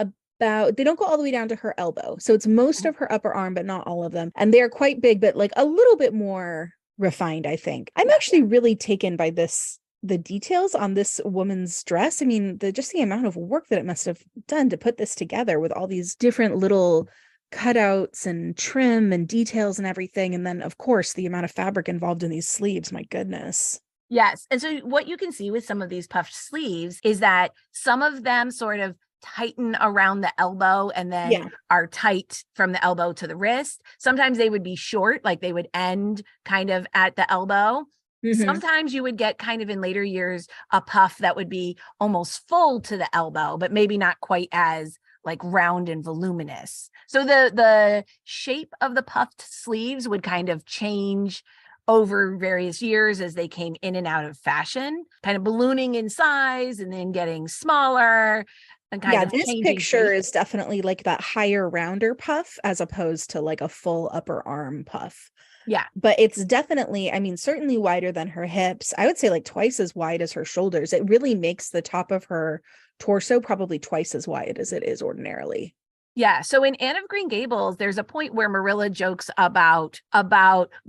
they don't go all the way down to her elbow. So it's most of her upper arm, but not all of them. And they're quite big, but like a little bit more refined, I think. I'm actually really taken by the details on this woman's dress. I mean, just the amount of work that it must have done to put this together with all these different little cutouts and trim and details and everything. And then, of course, the amount of fabric involved in these sleeves. My goodness. Yes. And so what you can see with some of these puffed sleeves is that some of them sort of tighten around the elbow and then are tight from the elbow to the wrist. Sometimes they would be short, like they would end kind of at the elbow. Sometimes you would get kind of in later years a puff that would be almost full to the elbow, but maybe not quite as like round and voluminous. So the shape of the puffed sleeves would kind of change over various years as they came in and out of fashion, kind of ballooning in size and then getting smaller. And kind of this picture is definitely like that higher rounder puff as opposed to like a full upper arm puff. Yeah. But it's definitely, I mean, certainly wider than her hips. I would say like twice as wide as her shoulders. It really makes the top of her torso probably twice as wide as it is ordinarily. Yeah. So in Anne of Green Gables, there's a point where Marilla jokes about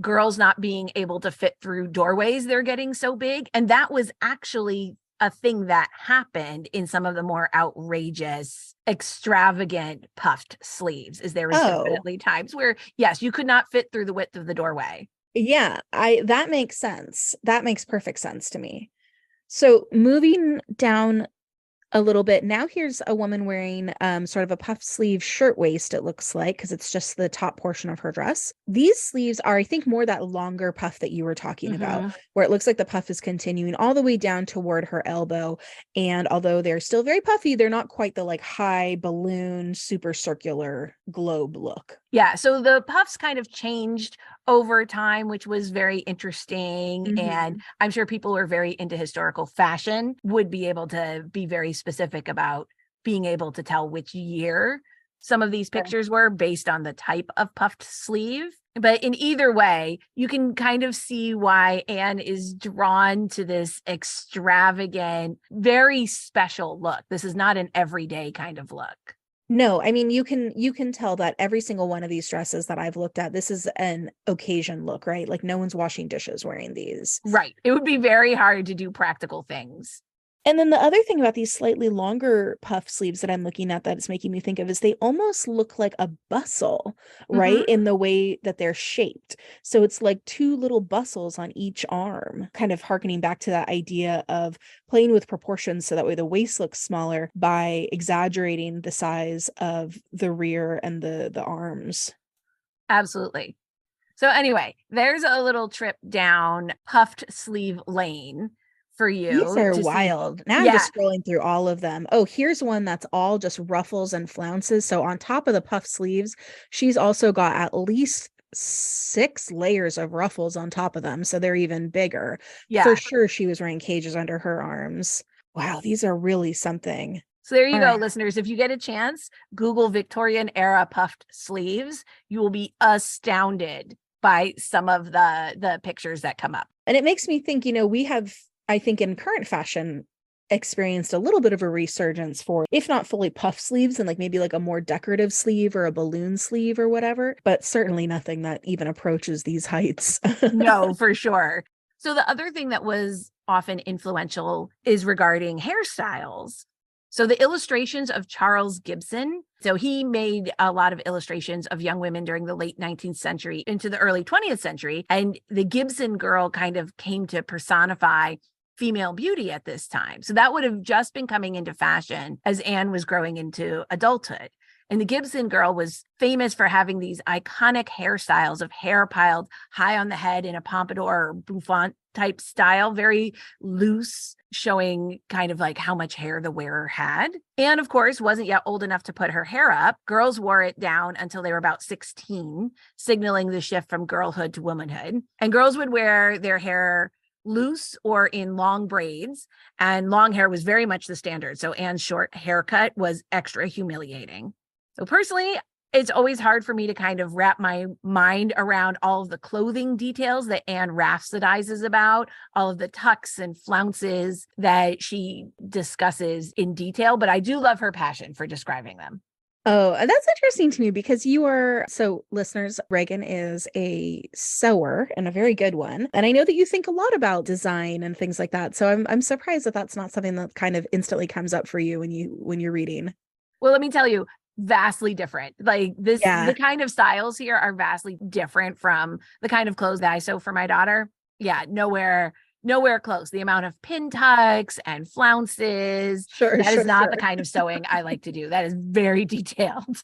girls not being able to fit through doorways. They're getting so big. And that was actually a thing that happened in some of the more outrageous, extravagant puffed sleeves. Is there was definitely times where, yes, you could not fit through the width of the doorway. Yeah, that makes sense. That makes perfect sense to me. So moving down a little bit. Now here's a woman wearing sort of a puff sleeve shirtwaist, it looks like, because it's just the top portion of her dress. These sleeves are, I think, more that longer puff that you were talking about, where it looks like the puff is continuing all the way down toward her elbow. And although they're still very puffy, they're not quite the like high balloon, super circular globe look. Yeah, so the puffs kind of changed over time, which was very interesting. And I'm sure people who are very into historical fashion would be able to be very specific about being able to tell which year some of these pictures were based on the type of puffed sleeve. But in either way, you can kind of see why Anne is drawn to this extravagant, very special look. This is not an everyday kind of look. No, I mean, you can tell that every single one of these dresses that I've looked at, this is an occasion look, right? Like no one's washing dishes wearing these. Right. It would be very hard to do practical things. And then the other thing about these slightly longer puff sleeves that I'm looking at that it's making me think of is they almost look like a bustle, right? In the way that they're shaped. So it's like two little bustles on each arm, kind of harkening back to that idea of playing with proportions so that way the waist looks smaller by exaggerating the size of the rear and the arms. Absolutely. So anyway, there's a little trip down puffed sleeve lane for you. These are to wild. See. Now I'm just scrolling through all of them. Oh, here's one that's all just ruffles and flounces. So on top of the puff sleeves, she's also got at least 6 layers of ruffles on top of them. So they're even bigger. Yeah. For sure she was wearing cages under her arms. Wow, these are really something. So there you go, listeners. If you get a chance, Google Victorian era puffed sleeves. You will be astounded by some of the pictures that come up. And it makes me think, we have, I think in current fashion, experienced a little bit of a resurgence for, if not fully puff sleeves and like maybe like a more decorative sleeve or a balloon sleeve or whatever, but certainly nothing that even approaches these heights. No, for sure. So the other thing that was often influential is regarding hairstyles. So the illustrations of Charles Gibson, so he made a lot of illustrations of young women during the late 19th century into the early 20th century. And the Gibson girl kind of came to personify female beauty at this time. So that would have just been coming into fashion as Anne was growing into adulthood. And the Gibson girl was famous for having these iconic hairstyles of hair piled high on the head in a pompadour or bouffant type style, very loose, showing kind of like how much hair the wearer had. Anne, of course, wasn't yet old enough to put her hair up. Girls wore it down until they were about 16, signaling the shift from girlhood to womanhood. And girls would wear their hair loose or in long braids, and long hair was very much the standard. So Anne's short haircut was extra humiliating. So personally, it's always hard for me to kind of wrap my mind around all of the clothing details that Anne rhapsodizes about, all of the tucks and flounces that she discusses in detail, but I do love her passion for describing them. Oh, that's interesting to me because so listeners, Reagan is a sewer and a very good one. And I know that you think a lot about design and things like that. So I'm surprised that that's not something that kind of instantly comes up for you when you're reading. Well, let me tell you, vastly different. Like this, the kind of styles here are vastly different from the kind of clothes that I sew for my daughter. Yeah, nowhere close. The amount of pin tucks and flounces. That is not the kind of sewing I like to do. That is very detailed.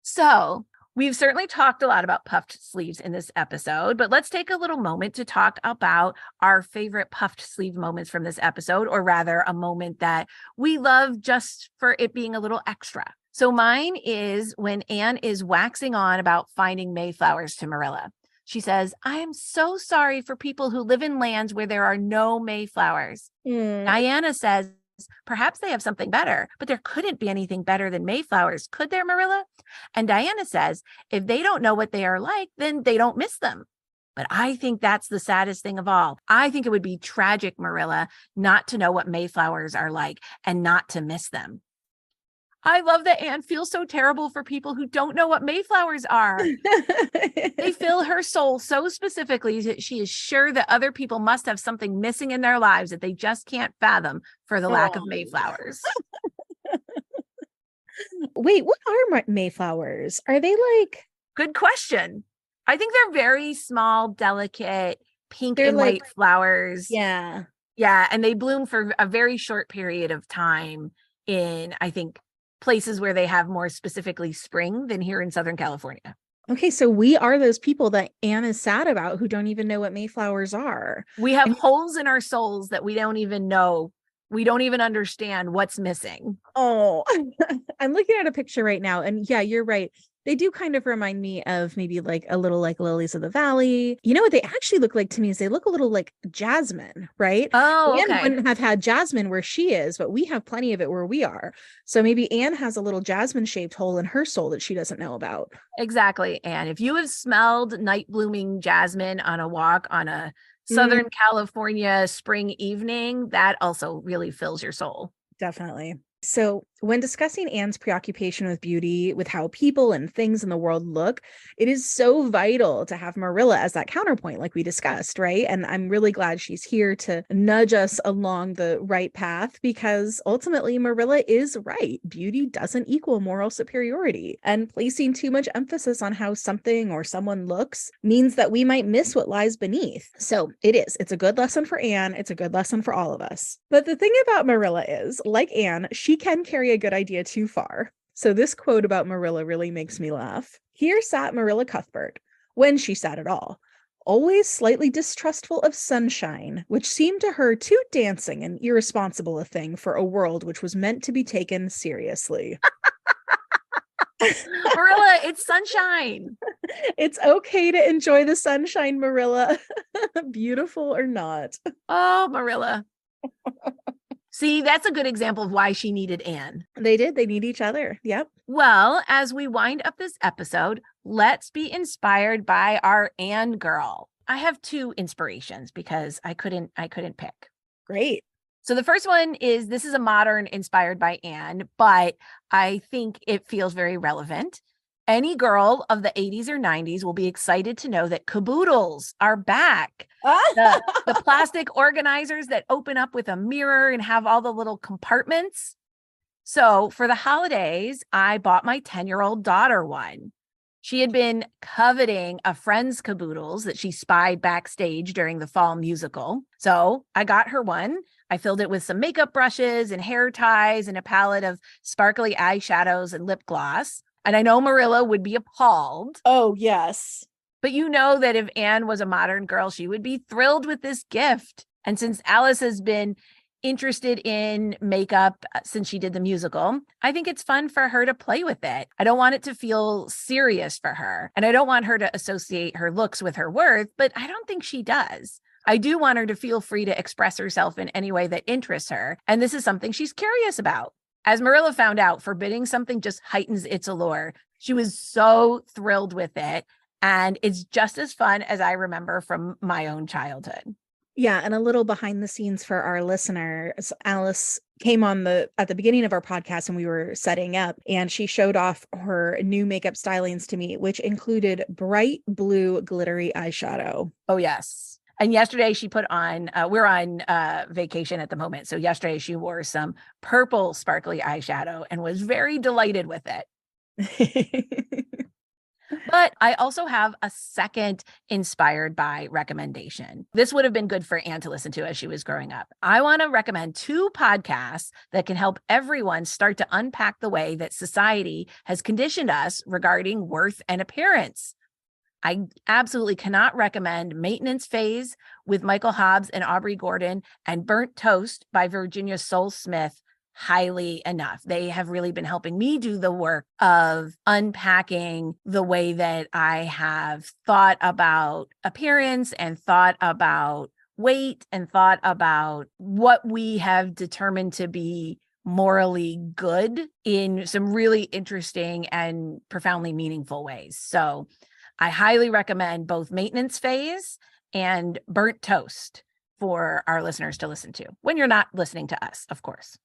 So we've certainly talked a lot about puffed sleeves in this episode, but let's take a little moment to talk about our favorite puffed sleeve moments from this episode, or rather a moment that we love just for it being a little extra. So mine is when Anne is waxing on about finding Mayflowers to Marilla. She says, "I am so sorry for people who live in lands where there are no Mayflowers." Diana says, "Perhaps they have something better, but there couldn't be anything better than Mayflowers, could there, Marilla?" And Diana says, "If they don't know what they are like, then they don't miss them." But I think that's the saddest thing of all. I think it would be tragic, Marilla, not to know what Mayflowers are like and not to miss them. I love that Anne feels so terrible for people who don't know what Mayflowers are. They fill her soul so specifically that she is sure that other people must have something missing in their lives that they just can't fathom for the lack of Mayflowers. Wait, what are Mayflowers? Are they like... Good question. I think they're very small, delicate, pink and white flowers. Yeah. Yeah. And they bloom for a very short period of time in, I think, places where they have more specifically spring than here in Southern California. Okay, so we are those people that Anne is sad about who don't even know what Mayflowers are. We have holes in our souls that we don't even know. We don't even understand what's missing. Oh, I'm looking at a picture right now. And yeah, you're right. They do kind of remind me of maybe like a little like lilies of the valley. You know what they actually look like to me is they look a little like jasmine, right? Oh, Anne okay. wouldn't have had jasmine where she is, but we have plenty of it where we are. So maybe Anne has a little jasmine shaped hole in her soul that she doesn't know about. Exactly. And if you have smelled night blooming jasmine on a walk on a Mm, Southern California spring evening, that also really fills your soul. definitely. So, when discussing Anne's preoccupation with beauty, with how people and things in the world look, it is so vital to have Marilla as that counterpoint, like we discussed, right? And I'm really glad she's here to nudge us along the right path because ultimately Marilla is right. Beauty doesn't equal moral superiority. And placing too much emphasis on how something or someone looks means that we might miss what lies beneath. So, it is. It's a good lesson for Anne. It's a good lesson for all of us. But the thing about Marilla is, like Anne, she can carry a good idea too far. So this quote about Marilla really makes me laugh. Here sat Marilla Cuthbert, when she sat at all, always slightly distrustful of sunshine, which seemed to her too dancing and irresponsible a thing for a world which was meant to be taken seriously. Marilla, it's sunshine. It's okay to enjoy the sunshine, Marilla, beautiful or not. Oh, Marilla. See, that's a good example of why she needed Anne. They did. They need each other. Yep. Well, as we wind up this episode, let's be inspired by our Anne girl. I have two inspirations because I couldn't pick. Great. So the first one is this is a modern inspired by Anne, but I think it feels very relevant. Any girl of the 80s or 90s will be excited to know that caboodles are back. The plastic organizers that open up with a mirror and have all the little compartments. So for the holidays, I bought my 10-year-old daughter one. She had been coveting a friend's caboodles that she spied backstage during the fall musical. So I got her one. I filled it with some makeup brushes and hair ties and a palette of sparkly eyeshadows and lip gloss. And I know Marilla would be appalled. Oh, yes. But you know that if Anne was a modern girl, she would be thrilled with this gift. And since Alice has been interested in makeup since she did the musical, I think it's fun for her to play with it. I don't want it to feel serious for her. And I don't want her to associate her looks with her worth, but I don't think she does. I do want her to feel free to express herself in any way that interests her. And this is something she's curious about. As Marilla found out, forbidding something just heightens its allure. She was so thrilled with it. And it's just as fun as I remember from my own childhood. Yeah, and a little behind the scenes for our listeners. Alice came on at the beginning of our podcast and we were setting up and she showed off her new makeup stylings to me, which included bright blue glittery eyeshadow. Oh, yes. And yesterday she put on, we're on vacation at the moment. So yesterday she wore some purple sparkly eyeshadow and was very delighted with it. But I also have a second inspired by recommendation. This would have been good for Anne to listen to as she was growing up. I want to recommend two podcasts that can help everyone start to unpack the way that society has conditioned us regarding worth and appearance. I absolutely cannot recommend Maintenance Phase with Michael Hobbs and Aubrey Gordon and Burnt Toast by Virginia Soul Smith highly enough. They have really been helping me do the work of unpacking the way that I have thought about appearance and thought about weight and thought about what we have determined to be morally good in some really interesting and profoundly meaningful ways. So I highly recommend both Maintenance Phase and Burnt Toast for our listeners to listen to when you're not listening to us, of course.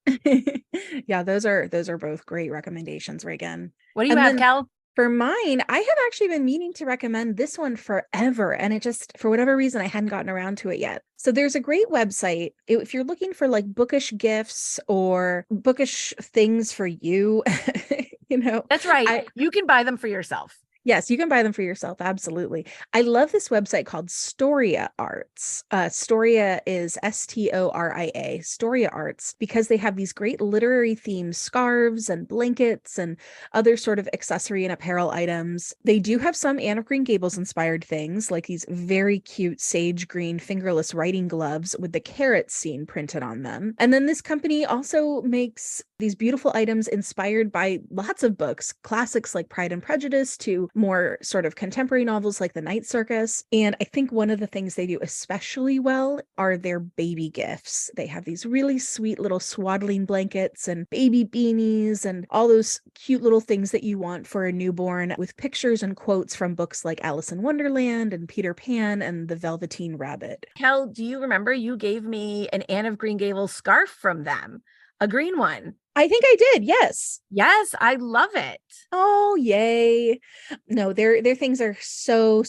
Yeah, those are both great recommendations, Reagan. What do you have, Cal? For mine, I have actually been meaning to recommend this one forever, and it just, for whatever reason, I hadn't gotten around to it yet. So there's a great website if you're looking for like bookish gifts or bookish things for you, That's right. You can buy them for yourself. Yes, you can buy them for yourself. Absolutely. I love this website called Storia Arts. Storia is Storia, Storia Arts, because they have these great literary themed scarves and blankets and other sort of accessory and apparel items. They do have some Anne of Green Gables inspired things, like these very cute sage green fingerless writing gloves with the carrot scene printed on them. And then this company also makes these beautiful items inspired by lots of books, classics like Pride and Prejudice to more sort of contemporary novels like The Night Circus. And I think one of the things they do especially well are their baby gifts. They have these really sweet little swaddling blankets and baby beanies and all those cute little things that you want for a newborn, with pictures and quotes from books like Alice in Wonderland and Peter Pan and The Velveteen Rabbit. Kel, do you remember you gave me an Anne of Green Gables scarf from them? A green one. I think I did. Yes. Yes, I love it. Oh, yay. No, their things are so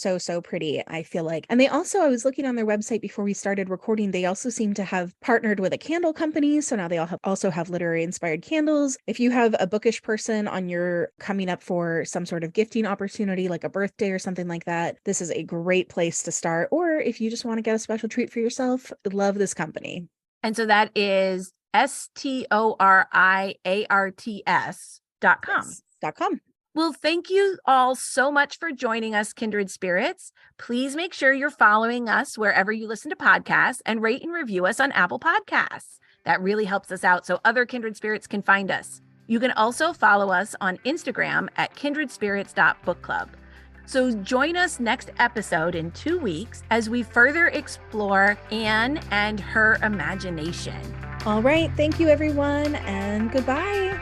pretty, I feel like. And they also, I was looking on their website before we started recording, they also seem to have partnered with a candle company. So now they also have literary inspired candles. If you have a bookish person on your coming up for some sort of gifting opportunity, like a birthday or something like that, this is a great place to start. Or if you just want to get a special treat for yourself, love this company. And so that is STORIARTS.com. .com. Well, thank you all so much for joining us, Kindred Spirits. Please make sure you're following us wherever you listen to podcasts and rate and review us on Apple Podcasts. That really helps us out so other Kindred Spirits can find us. You can also follow us on Instagram at kindredspirits.bookclub. So join us next episode in 2 weeks as we further explore Anne and her imagination. All right. Thank you, everyone, and goodbye.